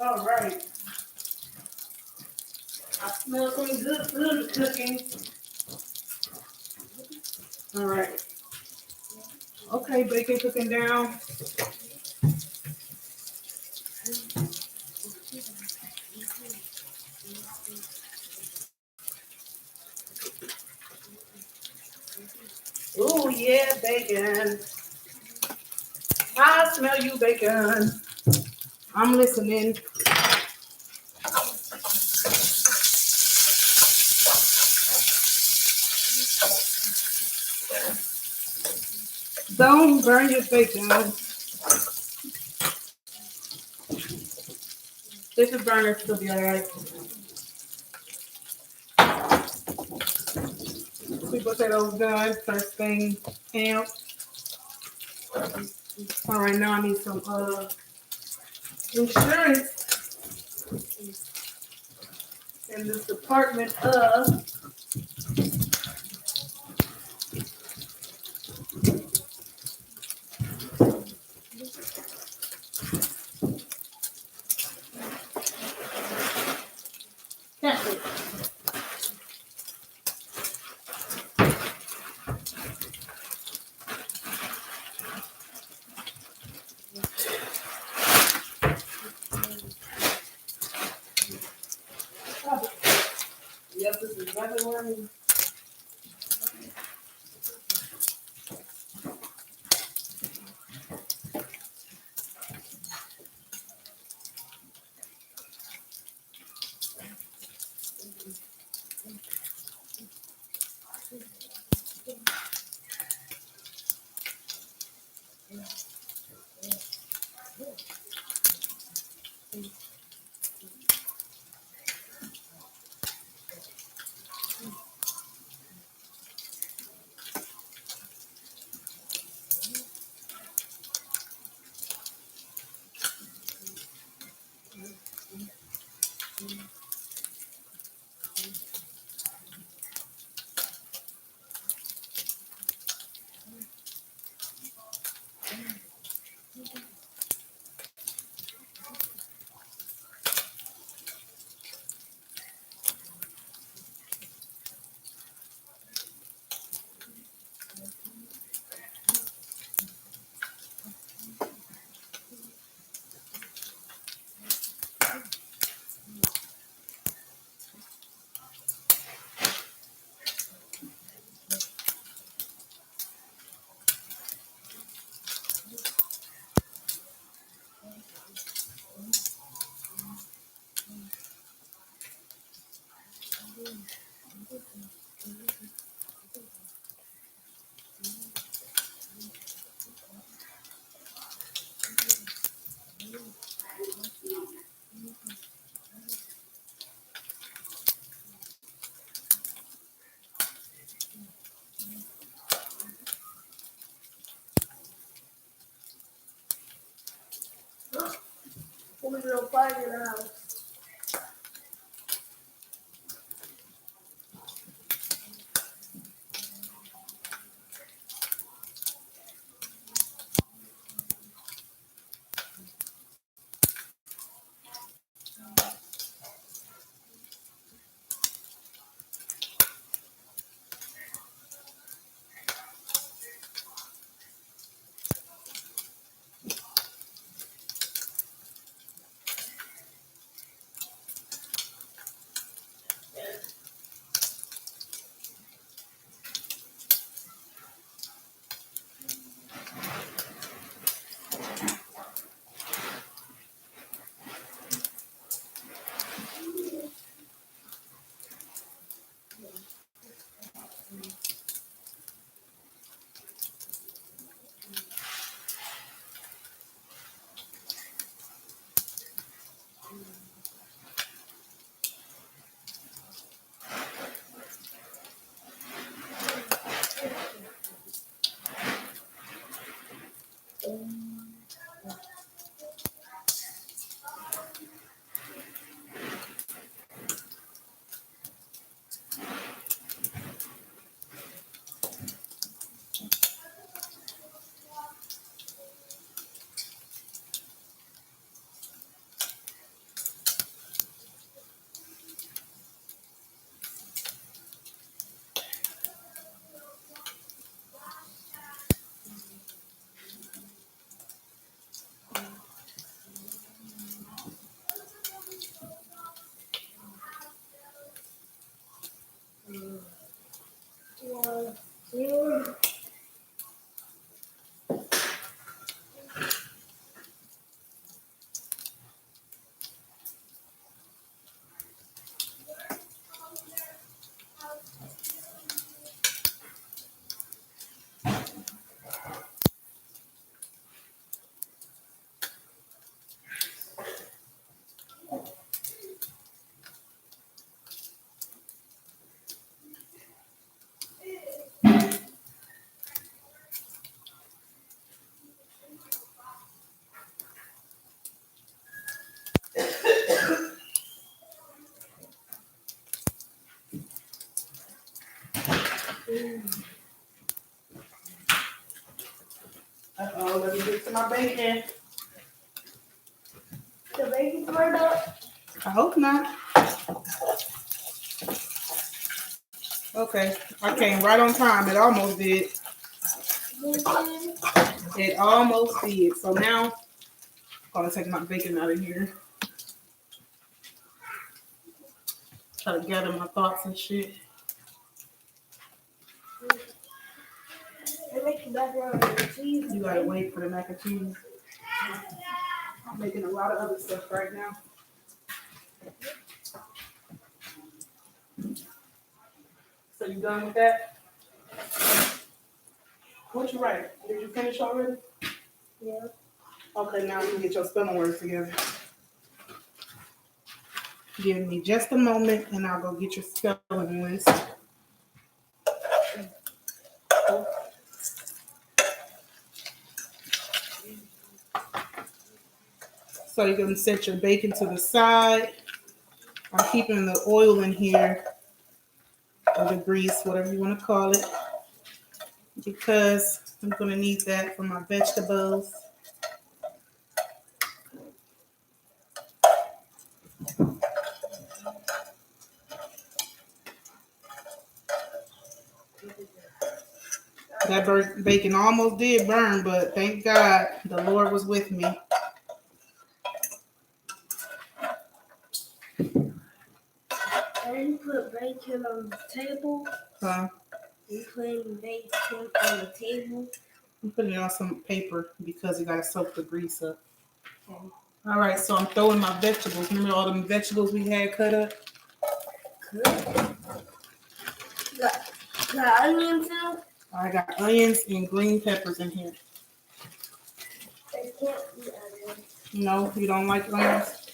Speaker 1: All right. I smell some good food cooking. All right. Okay, bacon cooking down. Oh yeah, bacon. I smell you, bacon. I'm listening. Don't burn your bacon. This is burner to be alright. Sweet potatoes done. First thing, ham. All right, now I need some insurance in this department of Catholic. Yep, this is exactly what I need.
Speaker 2: Who's real fire in the house? One, two.
Speaker 1: Uh-oh, let me get to my bacon.
Speaker 2: The baby's burned up.
Speaker 1: I hope not. Okay, I came right on time. It almost did. It almost did. So now I'm gonna take my bacon out of here. Try to gather my thoughts and shit.
Speaker 2: They make macaroni and cheese.
Speaker 1: You gotta wait for the mac and cheese. I'm making a lot of other stuff right now. So you done with that? What you write? Did you finish already?
Speaker 2: Yeah.
Speaker 1: Okay, now we can get your spelling words together. Give me just a moment and I'll go get your spelling list. So you're gonna set your bacon to the side. I'm keeping the oil in here, or the grease, whatever you want to call it, because I'm gonna need that for my vegetables. That bacon almost did burn, but thank God the Lord was with me.
Speaker 2: And you put bacon on the table.
Speaker 1: So
Speaker 2: You put bacon on the table.
Speaker 1: I'm putting it on some paper because you gotta soak the grease up.
Speaker 2: Okay.
Speaker 1: All right, so I'm throwing my vegetables. Remember all them vegetables we had cut up?
Speaker 2: Good. got onions too?
Speaker 1: I got onions and green peppers in here.
Speaker 2: I can't eat onions.
Speaker 1: No, you don't like onions?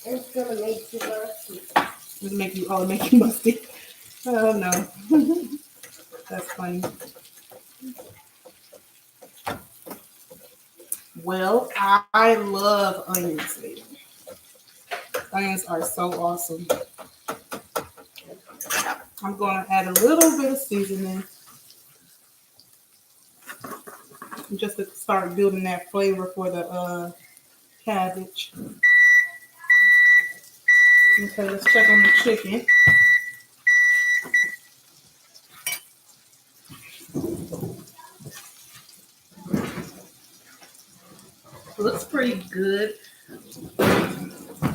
Speaker 2: It's gonna make you musty.
Speaker 1: It make you musty. Oh no. That's funny. Well, I love onions, baby. Onions are so awesome. I'm going to add a little bit of seasoning just to start building that flavor for the cabbage. Okay, let's check on the chicken. Looks pretty good.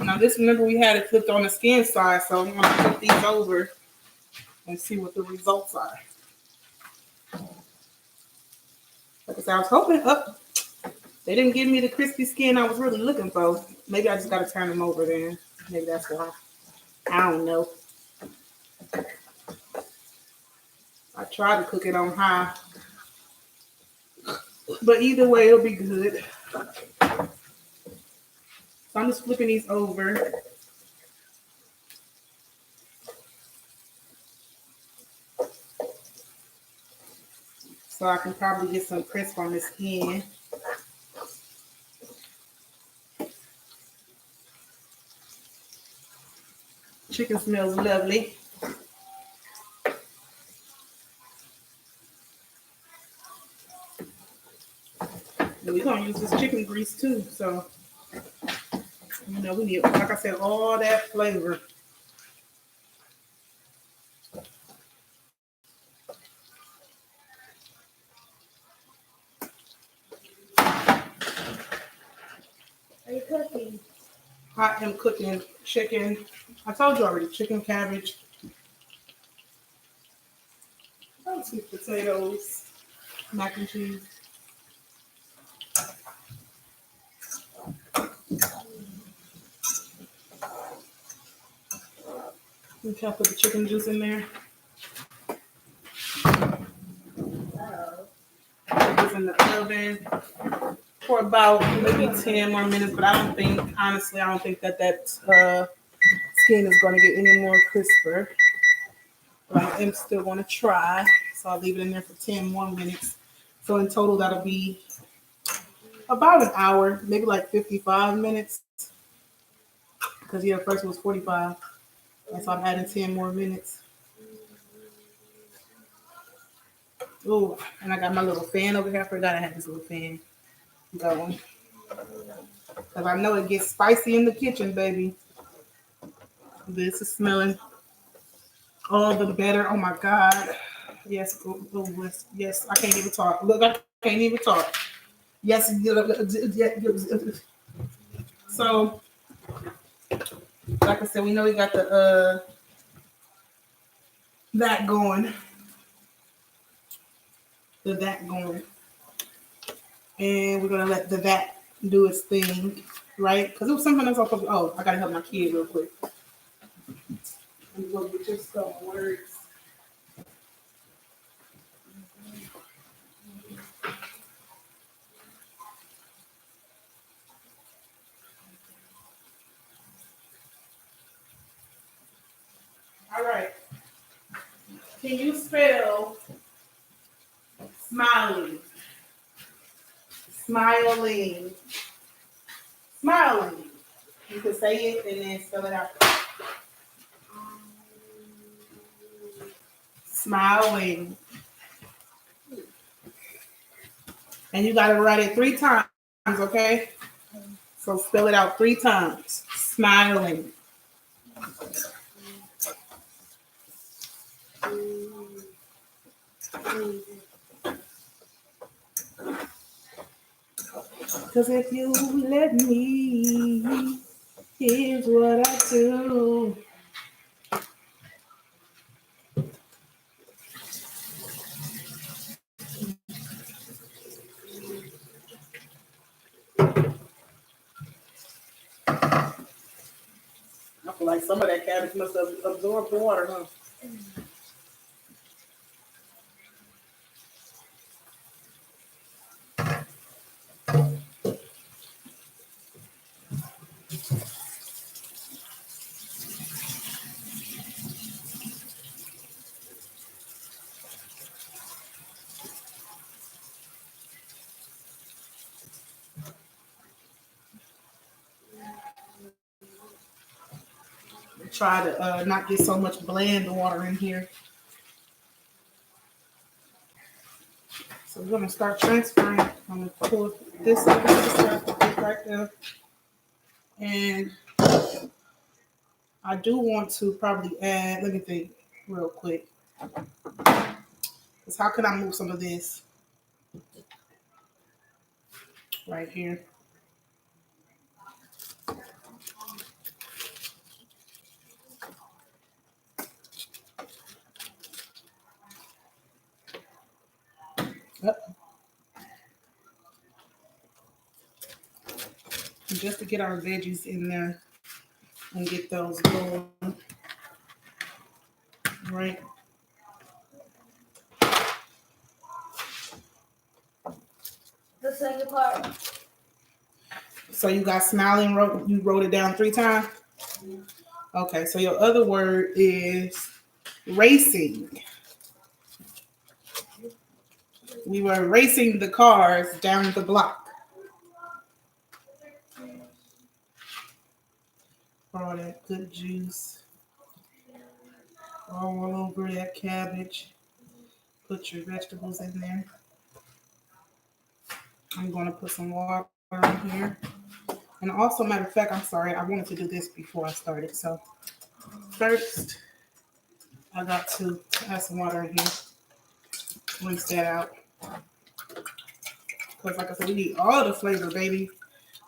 Speaker 1: Now this, remember we had it flipped on the skin side, so I'm gonna flip these over and see what the results are. Like I said, I was hoping they didn't give me the crispy skin I was really looking for. Maybe I just gotta turn them over then. Maybe that's why. I don't know. I tried to cook it on high. But either way, it'll be good. So I'm just flipping these over. So I can probably get some crisp on this end. Chicken smells lovely. And we're gonna use this chicken grease too. So, you know, we need, like I said, all that flavor.
Speaker 2: Are you cooking?
Speaker 1: I am cooking chicken. I told you already, chicken, cabbage, sweet potatoes, mac and cheese. Okay, I'll put the chicken juice in there. Put this in the oven for about maybe 10 more minutes, but honestly, I don't think that skin is going to get any more crisper. But I am still going to try, so I'll leave it in there for 10 more minutes. So in total, that'll be about an hour, maybe like 55 minutes. Because yeah, first it was 45. And so I'm adding 10 more minutes. Oh, and I got my little fan over here. I forgot I had this little fan going. Because I know it gets spicy in the kitchen, baby. This is smelling all the better. Oh my God. Yes, yes, I can't even talk. Look, I can't even talk. Yes. So, like I said, we know we got the that going. The that going. And we're gonna let the that do its thing, right? Because it was something else I was supposed to, oh, I gotta help my kid real quick. I'm gonna get your stuff words. All right. Can you spell smiling? Smiling. Smiling. You can say it and then spell it out. Smiling. And you gotta write it 3 times, okay? So spell it out 3 times. Smiling. Because if you let me, here's what I do. I feel like some of that cabbage must have absorbed the water, huh? Try to not get so much bland water in here. So we're gonna start transferring. I'm gonna pull this over to the side, put this right there. And I do want to probably add, let me think real quick. Because how can I move some of this right here? Yep. Just to get our veggies in there and get those going. Right.
Speaker 2: The second part.
Speaker 1: So you got smiling, you wrote it down 3 times? Okay, so your other word is racing. We were racing the cars down the block. All that good juice. All over that cabbage. Put your vegetables in there. I'm going to put some water in here. And also, matter of fact, I'm sorry, I wanted to do this before I started. So first, I got to add some water in here. Rinse that out. Because like I said, we need all the flavor, baby.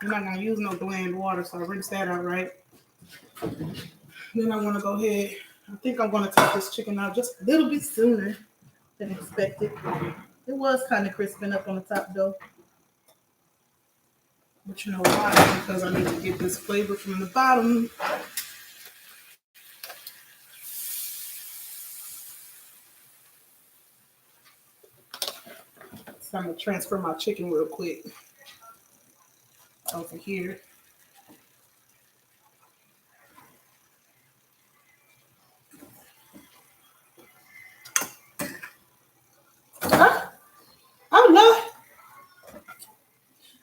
Speaker 1: We're not going to use no bland water, so rinse that out, right? Then I want to go ahead. I think I'm going to take this chicken out just a little bit sooner than expected. It was kind of crisping up on the top, though. But you know why? Because I need to get this flavor from the bottom. So I'm going to transfer my chicken real quick over here. Oh, Lord.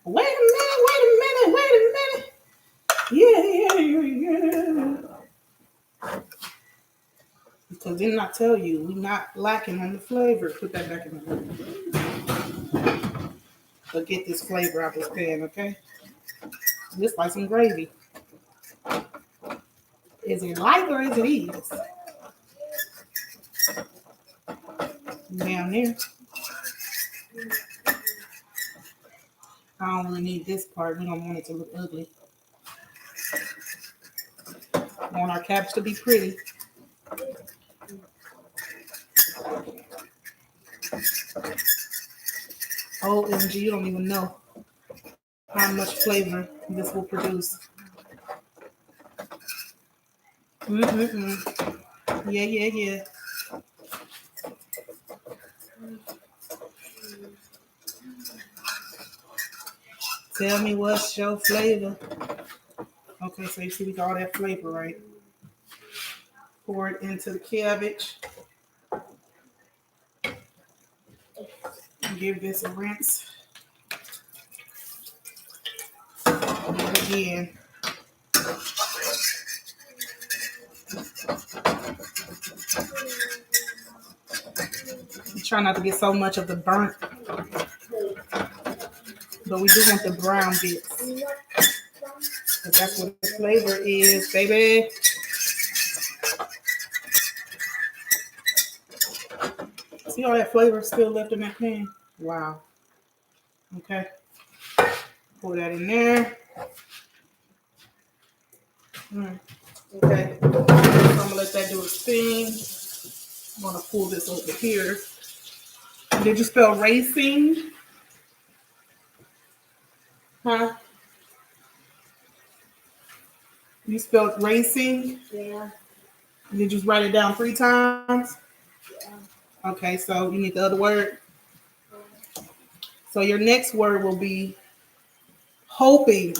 Speaker 1: Wait a minute. Yeah. Because didn't I tell you, we're not lacking on the flavor. Put that back in the But get this flavor out this pan, okay? Just like some gravy. Is it light or is it easy? Down there. I don't really need this part. We don't want it to look ugly. We want our cabbage to be pretty. OMG, you don't even know how much flavor this will produce. Yeah. Tell me what's your flavor. Okay, so you see we got all that flavor, right? Pour it into the cabbage. Give this a rinse. And again. Try not to get so much of the burnt, but we do want the brown bits. Because that's what the flavor is, baby. See all that flavor still left in that pan? Wow. Okay. Pour that in there. Okay. So I'm going to let that do its thing. I'm going to pull this over here. Did you spell racing? Huh? You spelled racing.
Speaker 2: Yeah.
Speaker 1: You just write it down 3 times.
Speaker 2: Yeah.
Speaker 1: Okay, so you need the other word. So your next word will be hoping.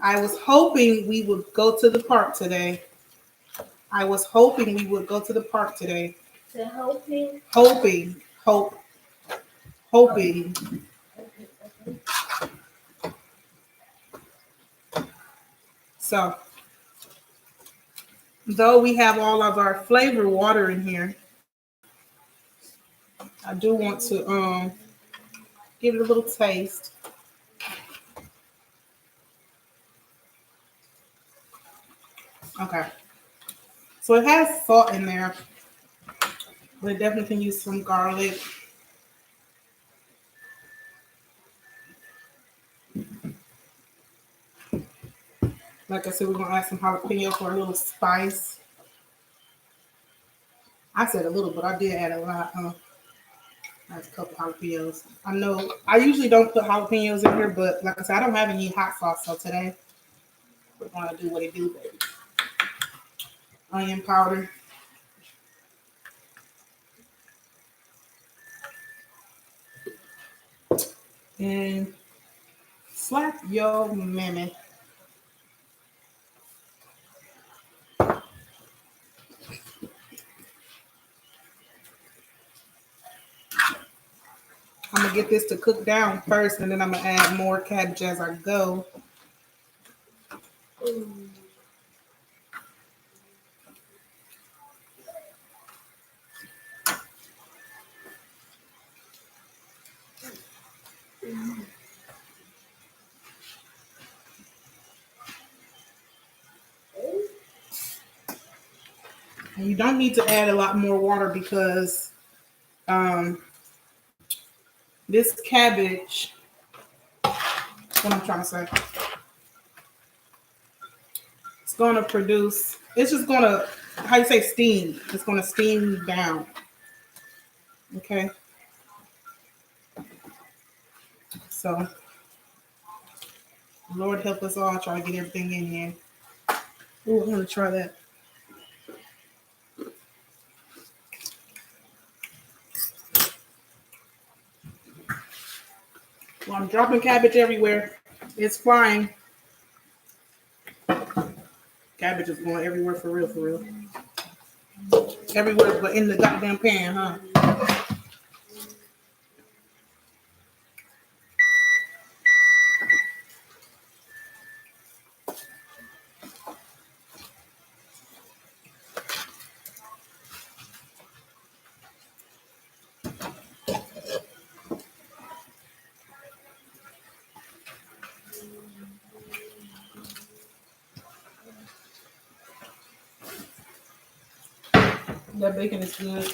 Speaker 1: I was hoping we would go to the park today. I was hoping we would go to the park today.
Speaker 2: So hoping.
Speaker 1: Hoping. Hope. Hoping.
Speaker 2: Okay.
Speaker 1: So, though we have all of our flavor water in here, I do want to give it a little taste. Okay. So it has salt in there, but it definitely can use some garlic. Like I said, we're gonna add some jalapeno for a little spice. I said a little, but I did add a lot. That's a couple jalapenos. I know I usually don't put jalapenos in here, but like I said, I don't have any hot sauce, so today we're gonna do what it do, baby. Onion powder. And slap your mammy. I'm gonna get this to cook down first, and then I'm gonna add more cabbage as I go.
Speaker 2: Mm.
Speaker 1: And you don't need to add a lot more water because um, this cabbage, what I'm trying to say, it's gonna produce. It's just gonna, how you say, steam. It's gonna steam down. Okay. So, Lord help us all try to get everything in here. Ooh, I'm gonna try that. Well, I'm dropping cabbage everywhere. It's flying. Cabbage is going everywhere for real, for real. Everywhere but in the goddamn pan, huh? That bacon is good.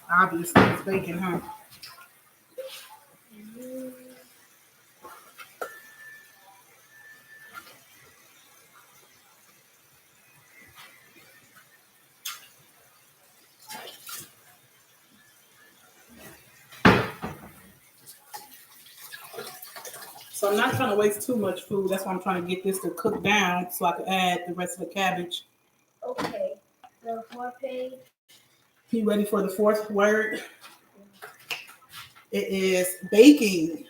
Speaker 1: Obviously, it's bacon, huh? So I'm not trying to waste too much food. That's why I'm trying to get this to cook down so I can add the rest of the cabbage.
Speaker 2: Okay. The 4th page.
Speaker 1: You ready for the fourth word? It is baking.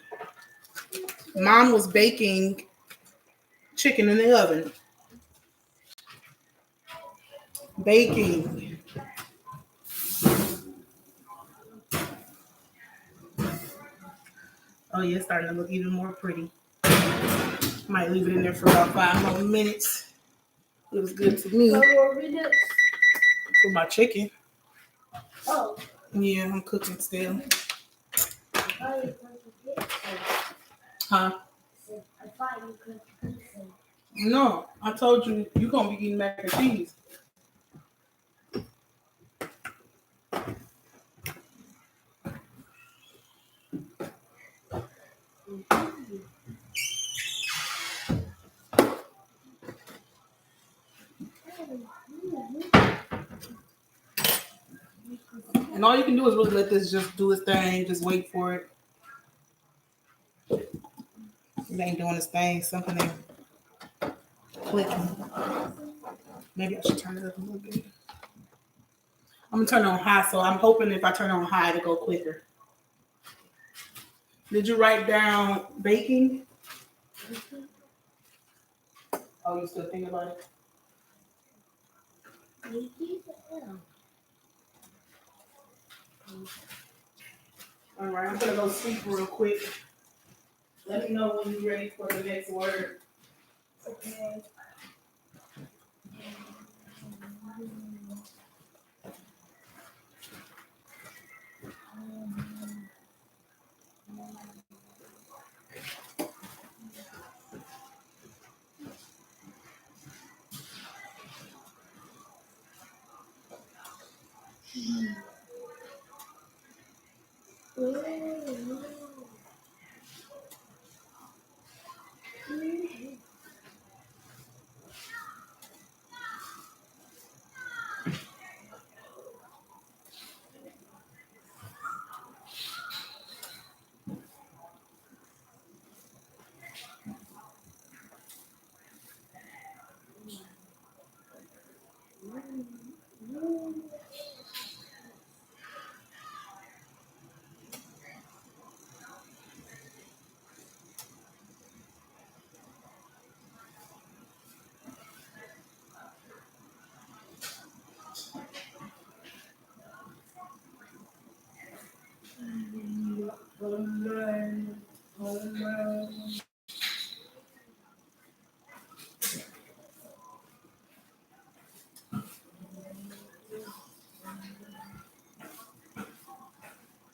Speaker 1: Mom was baking chicken in the oven. Baking. Oh yeah, it's starting to look even more pretty. Might leave it in there for about 5 more minutes. It was good to me.
Speaker 2: 4 more minutes.
Speaker 1: For my chicken.
Speaker 2: Oh.
Speaker 1: Yeah, I'm cooking still.
Speaker 2: Oh, you could get some.
Speaker 1: Huh?
Speaker 2: I thought you could get some.
Speaker 1: No, I told you you're gonna be eating mac and cheese. And all you can do is really let this just do its thing, just wait for it. It ain't doing its thing. Something ain't clicking. Maybe I should turn it up a little bit. I'm gonna turn it on high, so I'm hoping if I turn it on high, it'll go quicker. Did you write down baking? Oh, you still thinking about it? All right, I'm gonna go sleep real quick. Let me know when you're ready for the next word.
Speaker 2: Okay.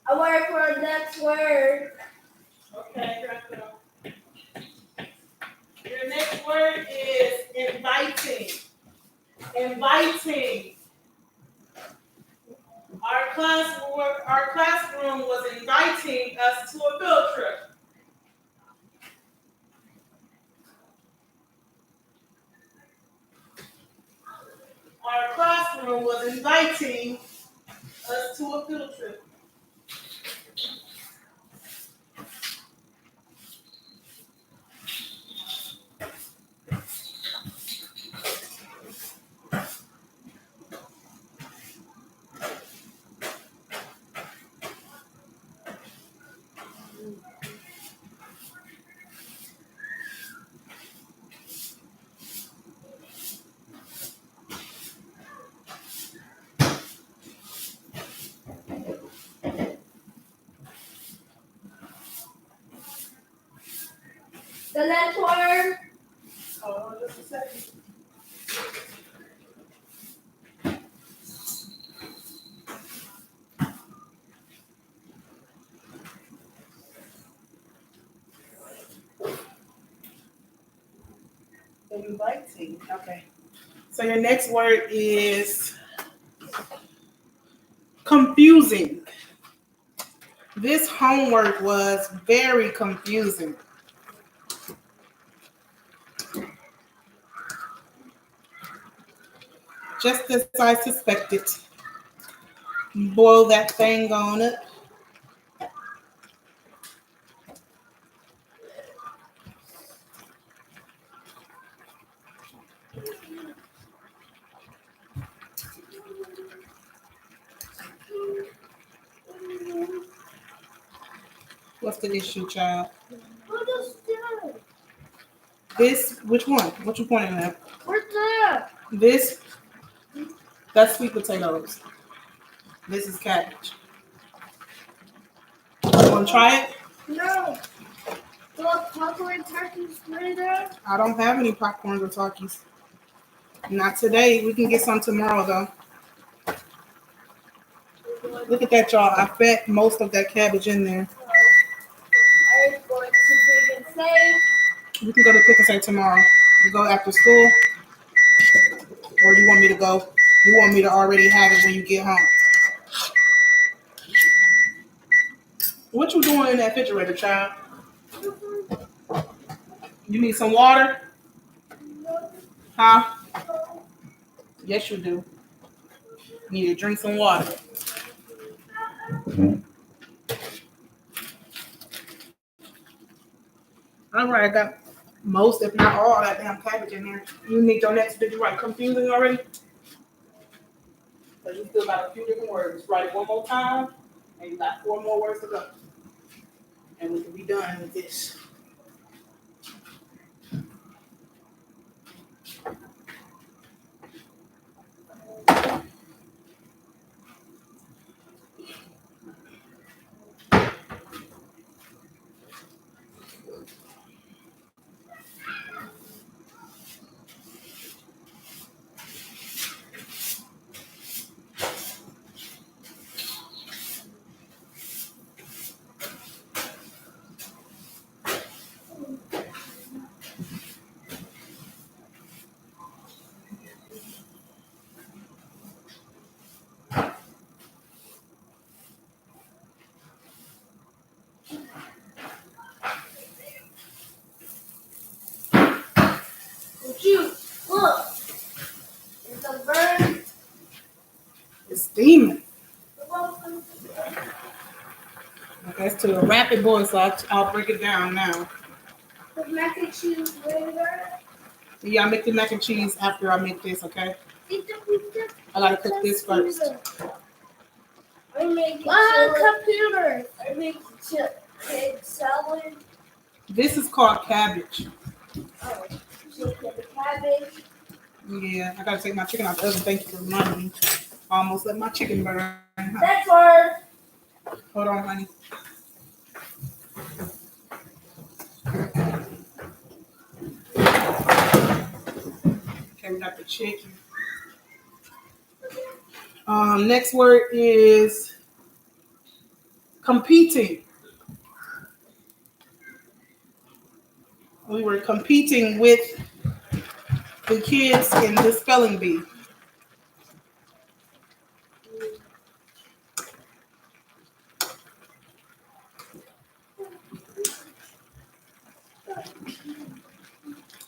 Speaker 2: I wait for the next word.
Speaker 1: Okay, your next word is inviting. Inviting. Our classroom was inviting us to a field trip. Our classroom was inviting us to a field trip.
Speaker 2: The next word.
Speaker 1: Hold on just a second. Inviting. Okay. So your next word is confusing. This homework was very confusing. Just as I suspected. Boil that thing on it. What's the issue, child?
Speaker 2: What is that?
Speaker 1: This, which one? What you pointing at?
Speaker 2: What's that?
Speaker 1: This, that's sweet potatoes. This is cabbage. You want to try it?
Speaker 2: No. Do I have popcorn turkeys later?
Speaker 1: I don't have any popcorn or Takis. Not today. We can get some tomorrow, though. Look at that, y'all. I bet most of that cabbage in there.
Speaker 2: I'm going to bring it safe.
Speaker 1: We can go to Pick and Save tomorrow. We go after school. Or you want me to go? You want me to already have it when you get home? What you doing in that refrigerator, child? You need some water? Huh? Yes, you do. You need to drink some water. I All right, I got most, if not all, that damn cabbage in there. You need your next. Did you write confusing already? But you still got a few different words. Write it one more time, and you got 4 more words to go. And we can be done with this.
Speaker 2: You look. It's a bird.
Speaker 1: It's steaming. Okay, it's to a rapid boil, so I'll break it down now.
Speaker 2: The mac and cheese later.
Speaker 1: Yeah, I make the mac and cheese after I make this, okay? I gotta cook this first.
Speaker 2: I make computer. I make egg salad.
Speaker 1: This is called cabbage.
Speaker 2: Oh, chicken, cabbage.
Speaker 1: Yeah, I gotta take my chicken out the oven. Thank you for reminding me. I almost let my chicken burn.
Speaker 2: That's hard.
Speaker 1: Hold on, honey. Okay, we got the chicken. Next word is competing. We were competing with the kids in the spelling bee.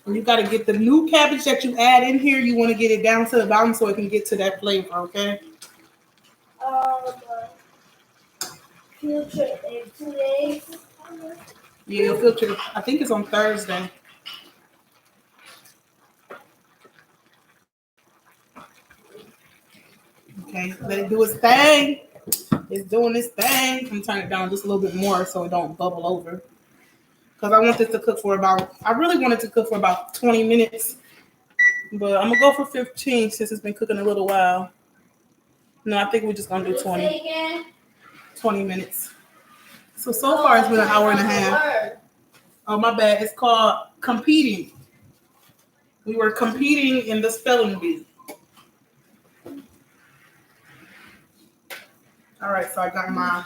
Speaker 1: And you got to get the new cabbage that you add in here. You want to get it down to the bottom so it can get to that flavor, okay?
Speaker 2: Future in 2 days.
Speaker 1: Yeah, filter. I think it's on Thursday. Okay, let it do its thing. It's doing its thing. I'm turning it down just a little bit more so it don't bubble over. Because I want this to cook for I really want it to cook for about 20 minutes. But I'm going to go for 15 since it's been cooking a little while. No, I think we're just going to do 20 minutes. So far it's been an hour and a half. Oh, my bad. It's called competing. We were competing in the spelling bee. All right, so I got my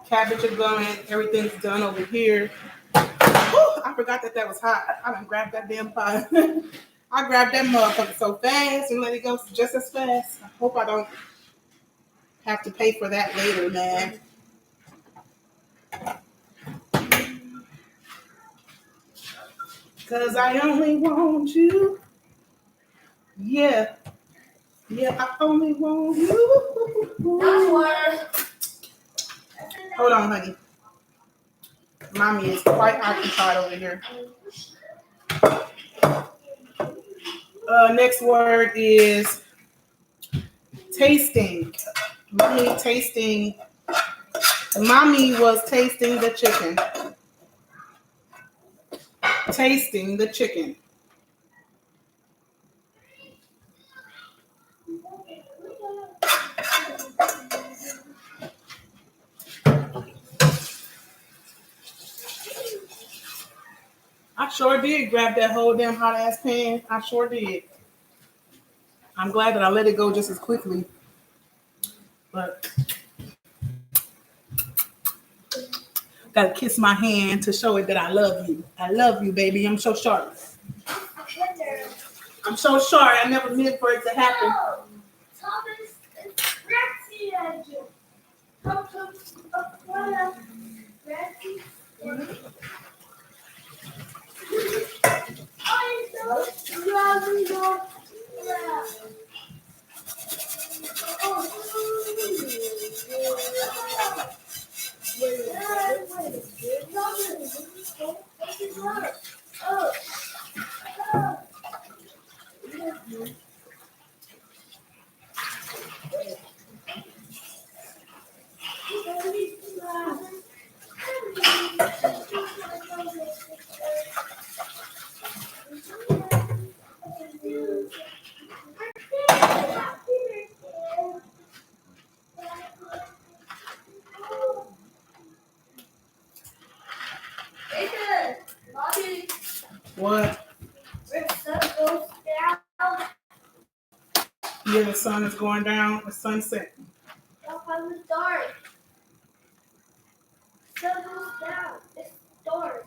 Speaker 1: cabbage going. Everything's done over here. Whew, I forgot that was hot. I done grabbed that damn pot. I grabbed that motherfucker so fast and let it go just as fast. I hope I don't have to pay for that later, man. Cause I only want you. Yeah. Yeah, I only want you. Hold on, honey. Mommy is quite occupied over here. Next word is tasting. Mommy was tasting the chicken. Tasting the chicken. I sure did grab that whole damn hot ass pan. I sure did. I'm glad that I let it go just as quickly. But gotta kiss my hand to show it that I love you. I love you, baby. I'm so sorry. I'm so sorry. I never meant for it to happen.
Speaker 2: Thomas is
Speaker 1: Yeah, the sun is going down. The sunset.
Speaker 2: Oh, it's dark. Sun goes down. It's dark.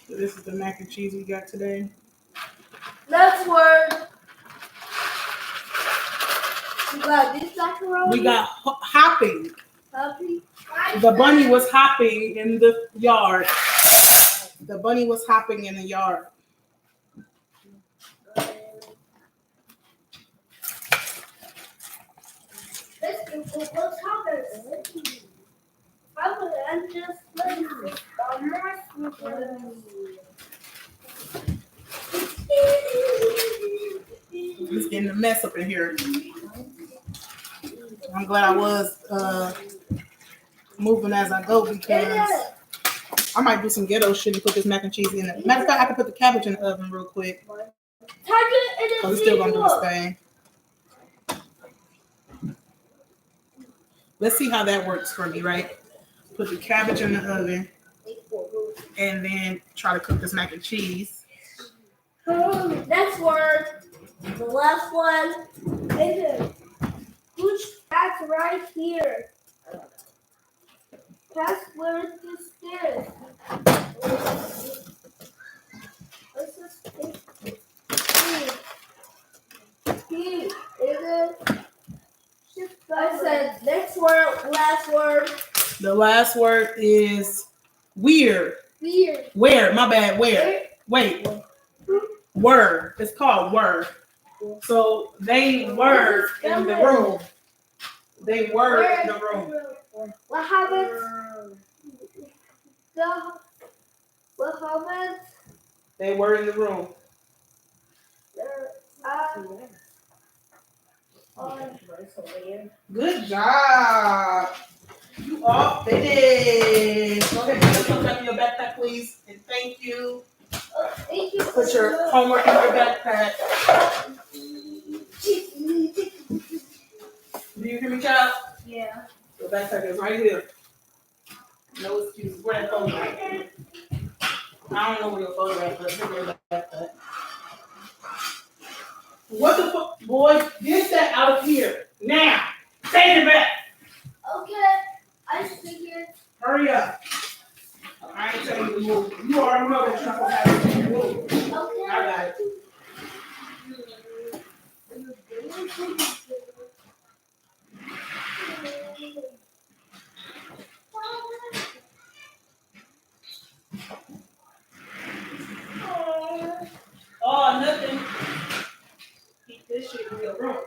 Speaker 1: So this is the mac and cheese we got today.
Speaker 2: Next word. We got this macaroni.
Speaker 1: We got hopping.
Speaker 2: Happy.
Speaker 1: The bunny was hopping in the yard. The bunny was hopping in the yard.
Speaker 2: Let's do what's happening. I'm just playing with
Speaker 1: It's getting a mess up in here. I'm glad I was moving as I go because I might do some ghetto shit and put this mac and cheese in it. Matter of fact, I can put the cabbage in the oven real quick. So it's still gonna do its thing. Let's see how that works for me, right? Put the cabbage in the oven and then try to cook this mac and cheese.
Speaker 2: Next word. The last one. Which that's right here. That's where the stairs. This is P. I said next word, last word.
Speaker 1: The last word is weird.
Speaker 2: Weird.
Speaker 1: Where? My bad. Where? Wait. Were. It's called were. So they were in the room. They were in the room.
Speaker 2: What happens? What happens?
Speaker 1: They were in the room. Good job. You all finished. Go ahead, put something back in your backpack, please. And thank you.
Speaker 2: Thank you.
Speaker 1: Put your homework in your backpack. Do you hear me, child?
Speaker 2: Yeah.
Speaker 1: Your backpack is right here. No excuses. Where that phone at? I don't know where your phone at, but here's your backpack. What the fuck? Boy, get that out of here. Now. Take it back.
Speaker 2: Okay. I figured.
Speaker 1: Hurry up. I ain't telling you to move. You already know that you're not going to have to move.
Speaker 2: Okay.
Speaker 1: I got it. Oh, nothing. Keep this shit in your room.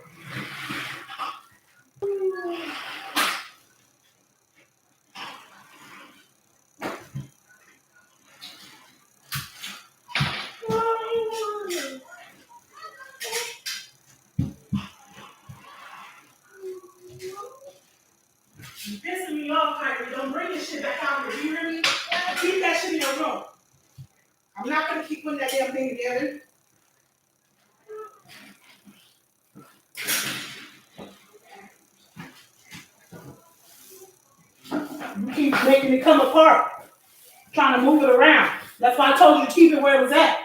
Speaker 1: You pissing me off, Kyrie. Don't bring this shit back out here. Do you hear me? Keep that shit in your room. I'm not going to keep putting that damn thing together. You keep making it come apart. Trying to move it around. That's why I told you to keep it where it was at.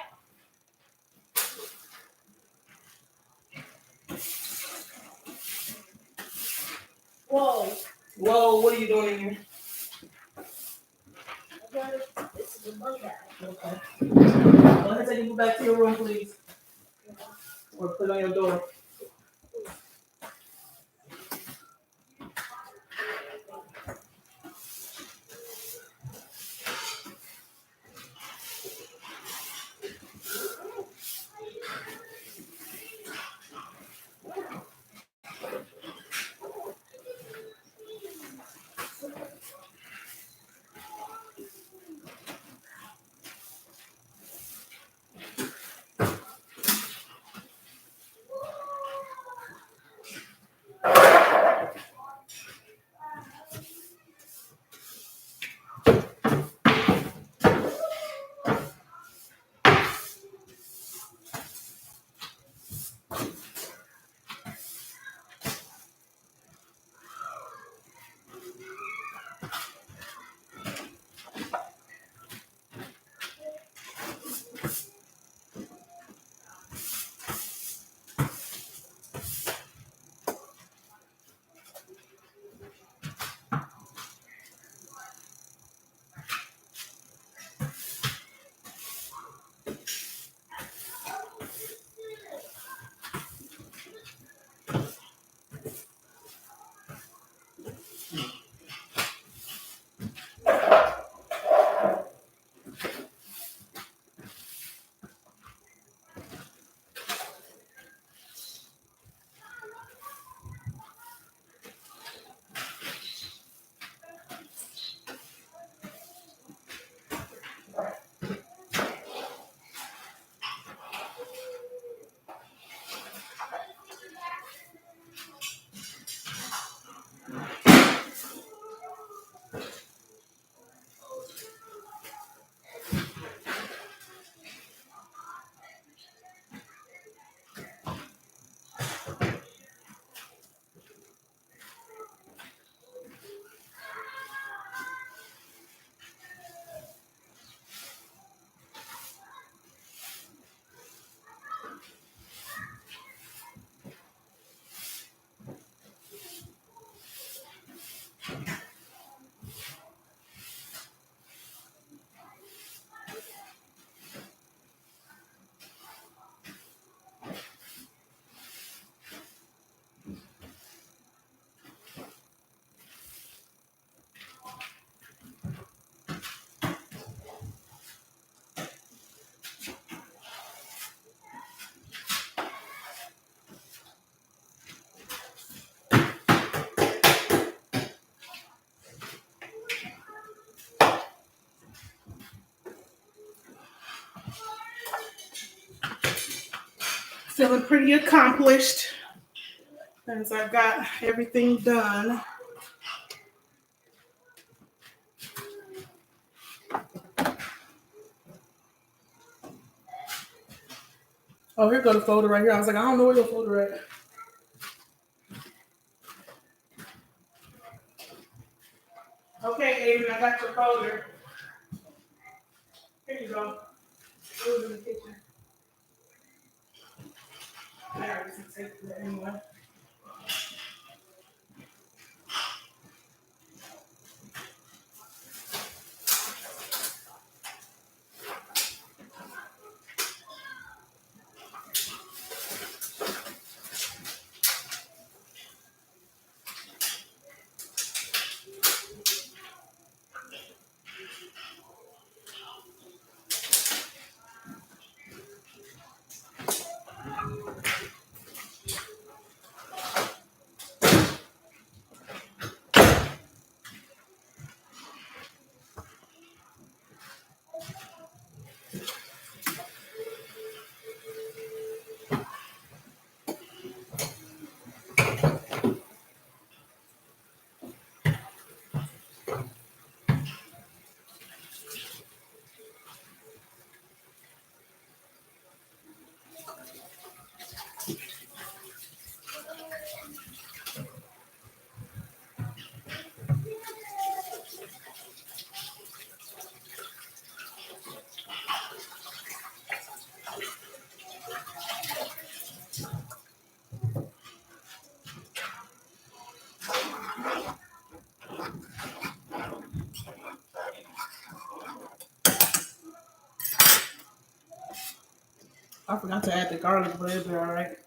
Speaker 1: Whoa. Whoa, what are you doing in here?
Speaker 2: This is a bug bag.
Speaker 1: Okay. Go ahead and take it back to your room, please. Or put it on your door. Feeling pretty accomplished as I got everything done. Oh, here go the folder right here. I was like, I don't know where your folder at. Okay, Aiden, I got your folder. Here you go. It was in the kitchen. I already take that anyway. I forgot to add the garlic, but it'll be all right.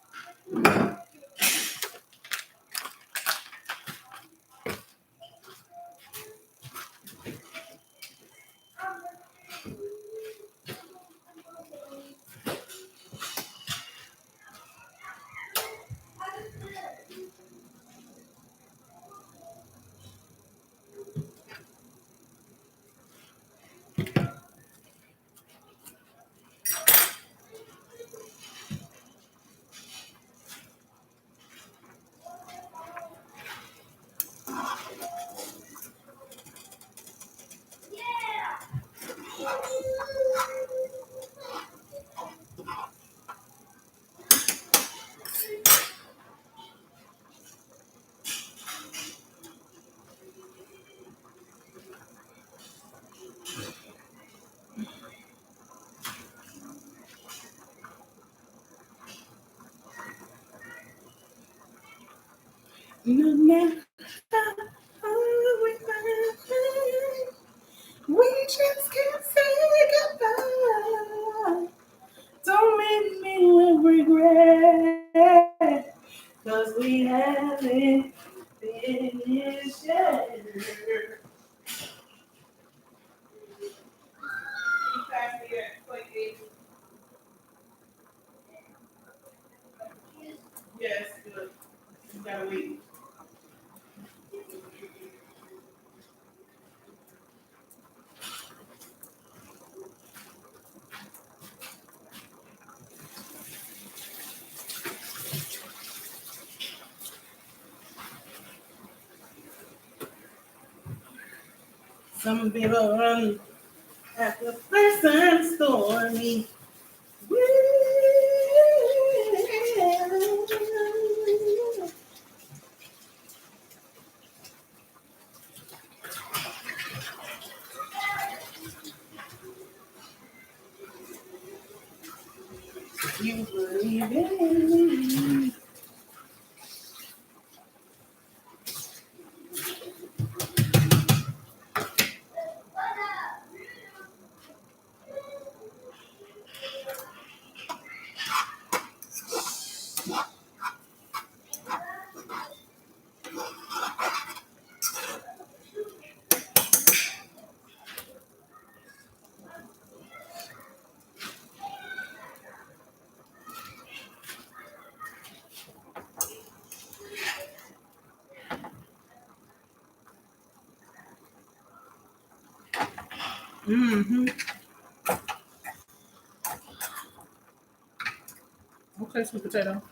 Speaker 1: No matter we just can't say goodbye. Don't make me regret, 'cause we haven't finished yet. Yes, good. You gotta wait. Some people run at the first and stormy. You believe in me. Mm-hmm. Okay. Okay, sweet potato.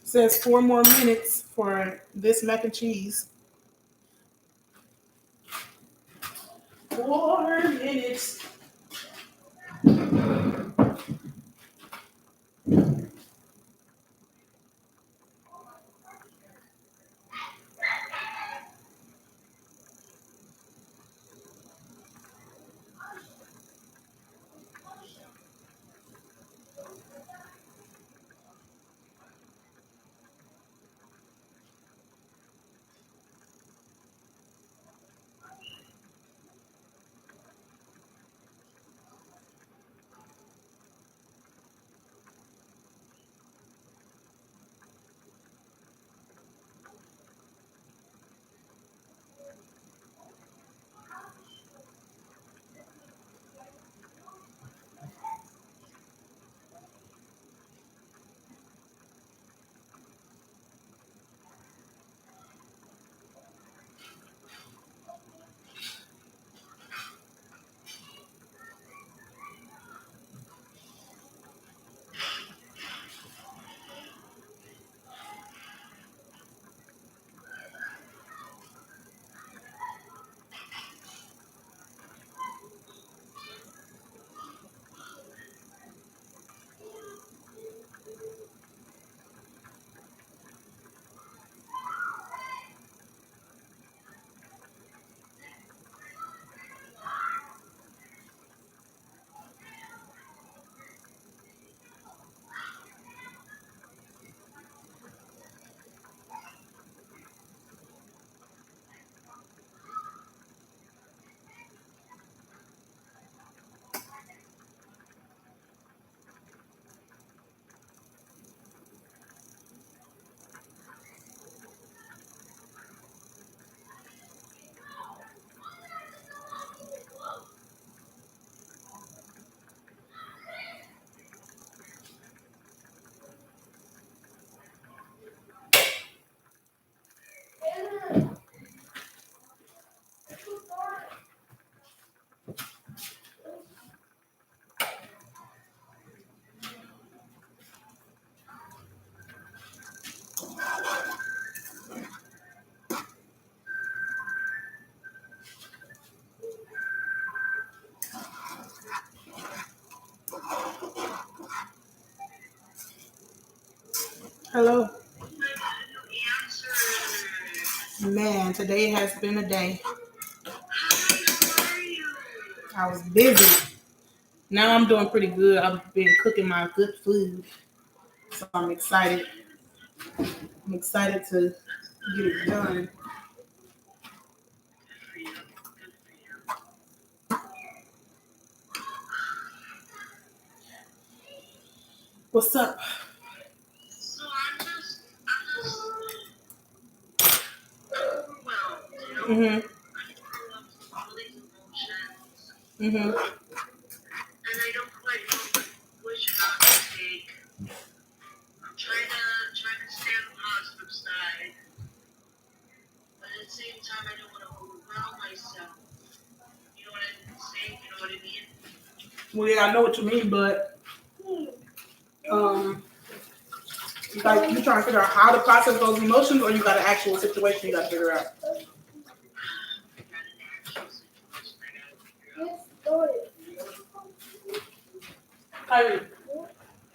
Speaker 1: Says 4 more minutes for this mac and cheese. 4 minutes. Hello. Man, today has been a day. I was busy. Now I'm doing pretty good. I've been cooking my good food. So I'm excited. I'm excited to get it done. What's up? Mm-hmm. Mm-hmm. Well, yeah, I know what you mean, but like you trying to figure out how to process those emotions, or you got an actual situation you got to figure out. Kyrie,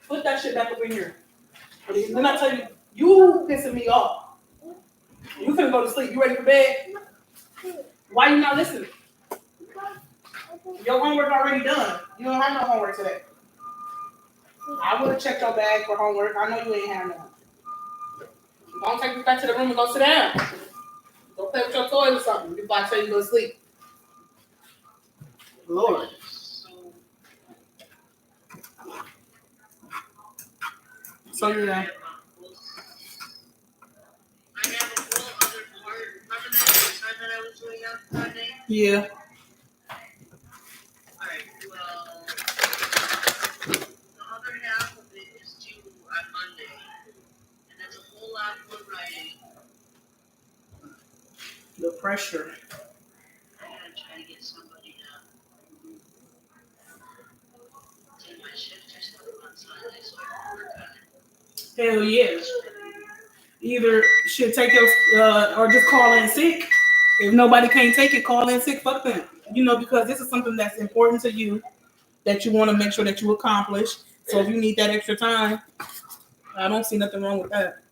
Speaker 1: put that shit back up in here. Then I tell you, you pissing me off. You finna go to sleep. You ready for bed? Why you not listening? Your homework already done. You don't have no homework today. I would have checked your bag for homework. I know you ain't have none. Don't take me back to the room and go sit down. Go play with your toys or something before I tell you to go to sleep. Lord. So yeah. Yeah.
Speaker 3: Alright, well, the other half of it is due on Monday, and that's a whole lot more writing.
Speaker 1: The pressure.
Speaker 3: I gotta try to get somebody to take my shift or something on Sunday so I can work on it.
Speaker 1: Hell yeah. Either should take your or just call in sick. If nobody can't take it, call in sick. Fuck them. You know, because this is something that's important to you that you want to make sure that you accomplish. So if you need that extra time, I don't see nothing wrong with that.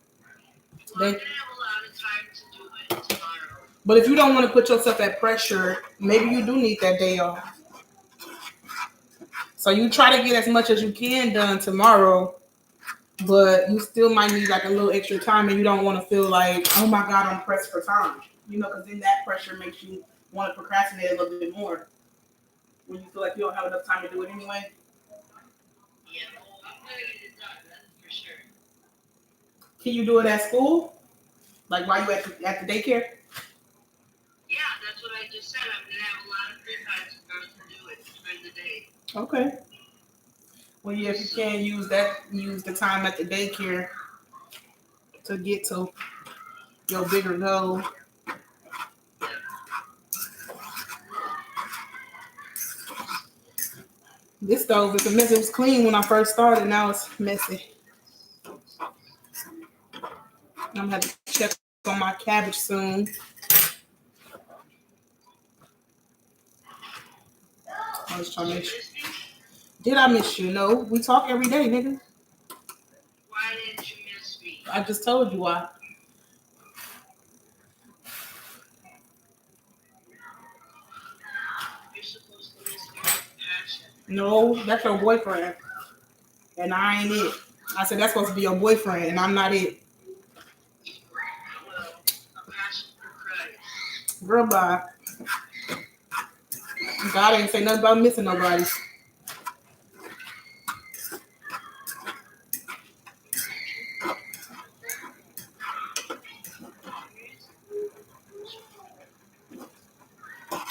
Speaker 3: Well, I'm gonna have a lot of time to do it tomorrow.
Speaker 1: But if you don't want to put yourself at pressure, maybe you do need that day off. So you try to get as much as you can done tomorrow, but you still might need like a little extra time, and you don't want to feel like, oh my God, I'm pressed for time. You know, because then that pressure makes you want to procrastinate a little bit more when you feel like you don't have enough time to do it anyway.
Speaker 3: Yeah, well, I'm gonna get it done, that's for sure.
Speaker 1: Can you do it at school? Like while you at the daycare?
Speaker 3: Yeah, that's what I just said. I'm gonna have a lot of free time to do it during the day.
Speaker 1: Okay. Well, yeah, if you can use the time at the daycare to get to your bigger goal. This stove is a mess. It was clean when I first started. Now it's messy. I'm gonna have to check on my cabbage soon. I was trying to make sure. Did I miss you? No. We talk every day, nigga.
Speaker 3: Why didn't you miss me?
Speaker 1: I just told you why.
Speaker 3: You're supposed to miss me with passion.
Speaker 1: No, that's your boyfriend. And I ain't it. I said that's supposed to be your boyfriend, and I'm not it.
Speaker 3: Well, a passion for Christ.
Speaker 1: Girl, bye. God ain't say nothing about missing nobody.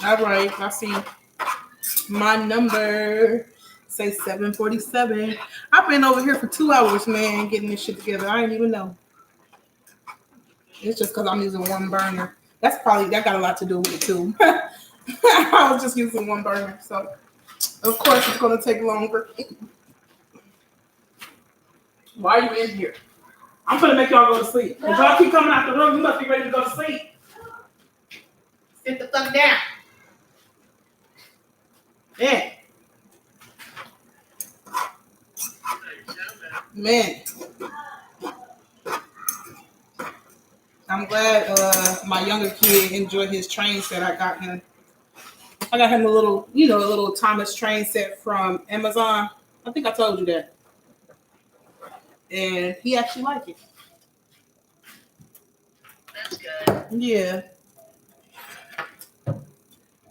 Speaker 1: All right, I see my number. Say 7:47. I've been over here for 2 hours, man, getting this shit together. I didn't even know. It's just because I'm using one burner. That got a lot to do with it too. I was just using one burner, so of course it's gonna take longer. Why are you in here? I'm gonna make y'all go to sleep. If y'all keep coming out the room, you must be ready to go to sleep. Sit the fuck down. Yeah. Man. I'm glad my younger kid enjoyed his train set I got him. I got him a little Thomas train set from Amazon. I think I told you that. And he actually liked it.
Speaker 3: That's good.
Speaker 1: Yeah.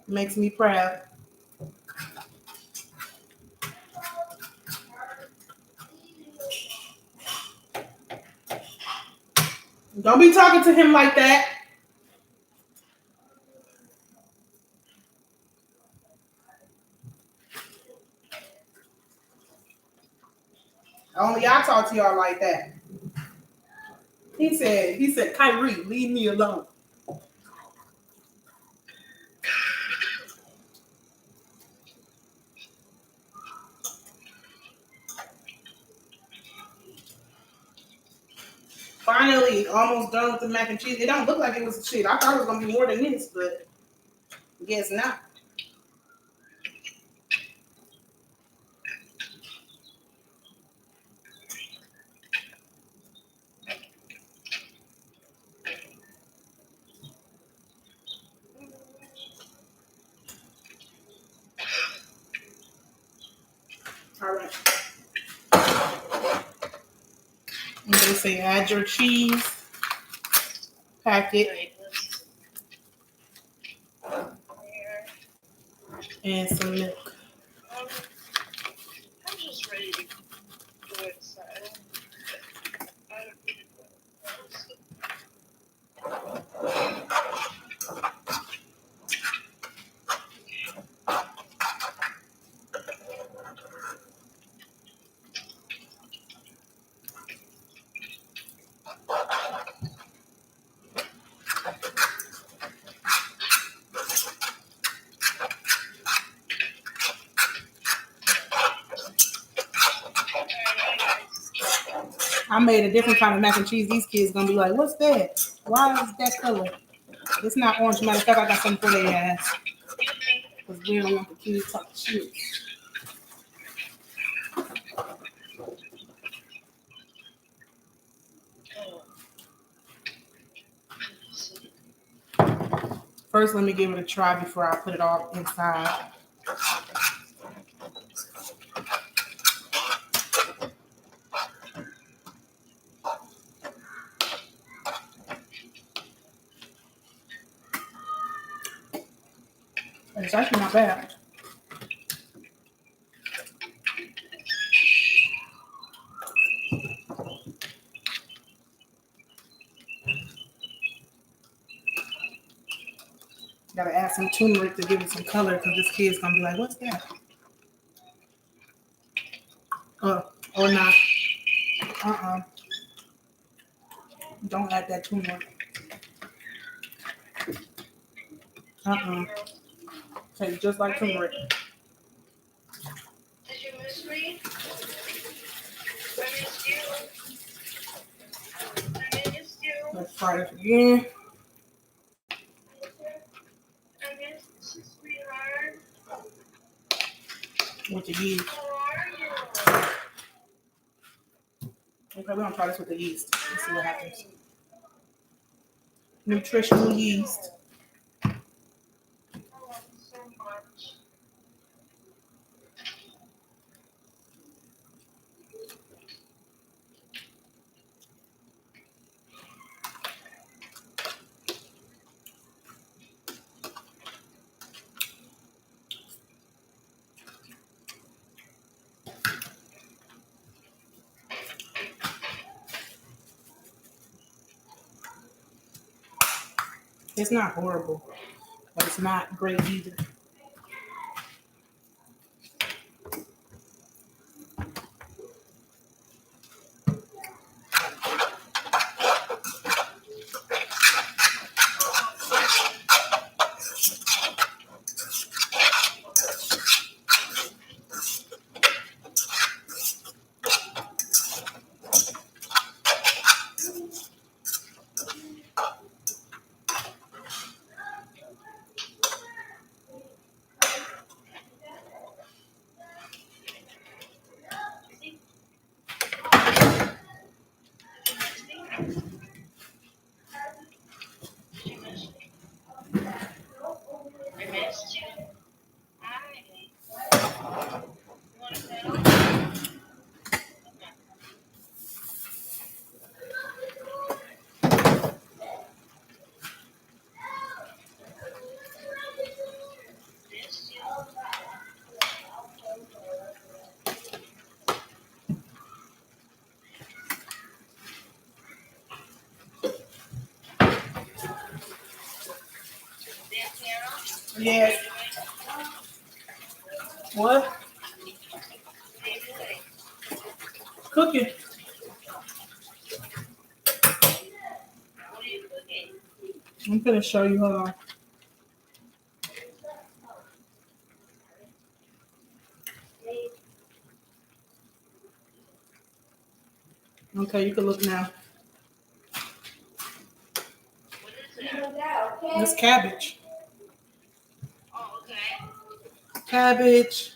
Speaker 1: Makes me proud. Don't be talking to him like that. Only I talk to y'all like that. He said, Kyrie, leave me alone. already almost done with the mac and cheese. It don't look like it was shit. I thought it was gonna be more than this, but guess not. All right. And they say add your cheese packet
Speaker 3: Right,
Speaker 1: and some milk.
Speaker 3: um, I'm just ready to go inside. I don't need
Speaker 1: I made a different kind of mac and cheese. These kids gonna be like, "What's that? Why is that color?" It's not orange. Matter of fact, I got something for their ass because we don't want the kids talking shit. First, let me give it a try before I put it all inside. It's actually not bad. Gotta add some turmeric to give it some color because this kid's gonna be like, "What's that?" Or not. Don't add that turmeric. Tastes just like turmeric.
Speaker 3: Did you miss me? I missed you. I missed you.
Speaker 1: Let's try this again
Speaker 3: I missed you, sweetheart.
Speaker 1: with the yeast.
Speaker 3: How are you?
Speaker 1: Okay, we're gonna try this with the yeast. Let's see what happens. Nutritional yeast.
Speaker 3: I love you so much.
Speaker 1: It's not horrible, but it's not great either.
Speaker 3: I missed you. Hi. You want to cuddle? Missed you. Dance piano?
Speaker 1: Yes. What?
Speaker 3: What are you doing?
Speaker 1: Cooking.
Speaker 3: What are you cooking?
Speaker 1: I'm gonna show you. Hold on. Okay, you can look now. It's cabbage.
Speaker 3: Oh, okay.
Speaker 1: Cabbage,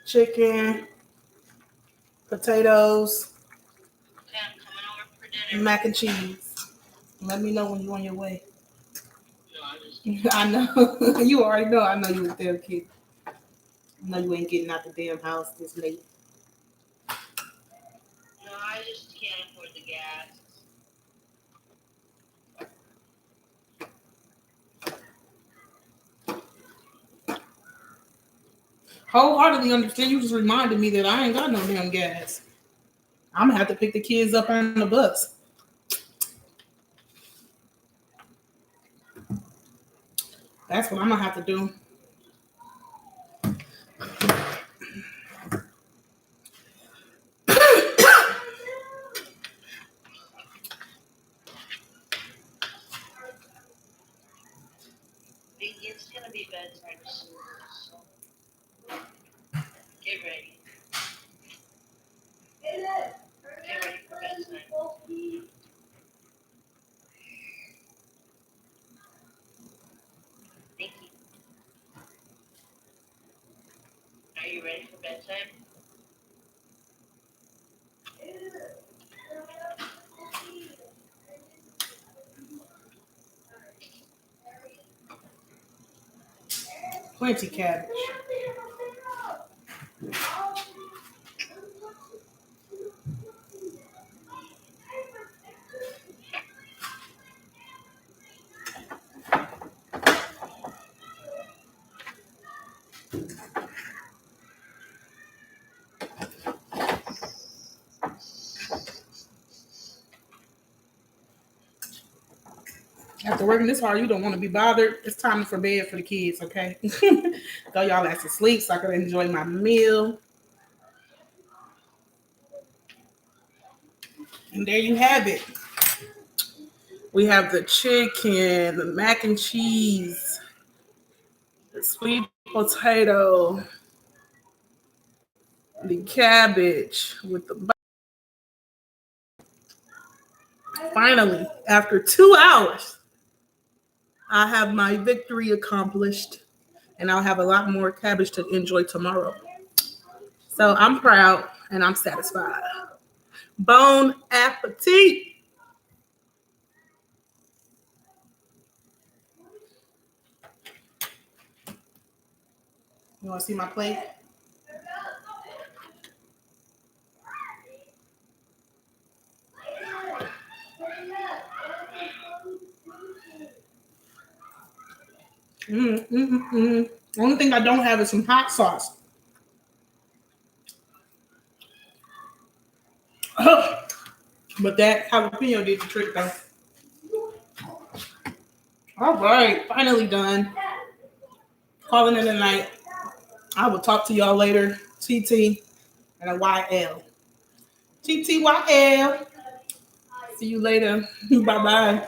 Speaker 1: chicken, potatoes,
Speaker 3: Okay, I'm coming over for dinner.
Speaker 1: mac and cheese. Let me know when you're on your way.
Speaker 3: No, I'm just
Speaker 1: I know. You already know. I know you was there, kid. I know you ain't getting out the damn house this late.
Speaker 3: no, I just can't afford the gas.
Speaker 1: Wholeheartedly understand. You just reminded me that I ain't got no damn gas. I'm gonna have to pick the kids up on the bus. That's what I'm gonna have to do.
Speaker 3: It's gonna be bedtime soon, so get ready. Get ready for bedtime. Thank you. Are you ready for bedtime?
Speaker 1: Plenty cabbage. After working this hard, you don't want to be bothered. It's time for bed for the kids, okay? Go y'all ass to sleep so I can enjoy my meal. And there you have it. We have the chicken, the mac and cheese, the sweet potato, the cabbage with the. Finally, after 2 hours, I have my victory accomplished, and I'll have a lot more cabbage to enjoy tomorrow. So I'm proud and I'm satisfied. Bon appetit. You want to see my plate? Only thing I don't have is some hot sauce. But that jalapeno did the trick though. All right, finally done. Calling it a night. I will talk to y'all later. TT and a YL. TTYL. See you later. Bye-bye.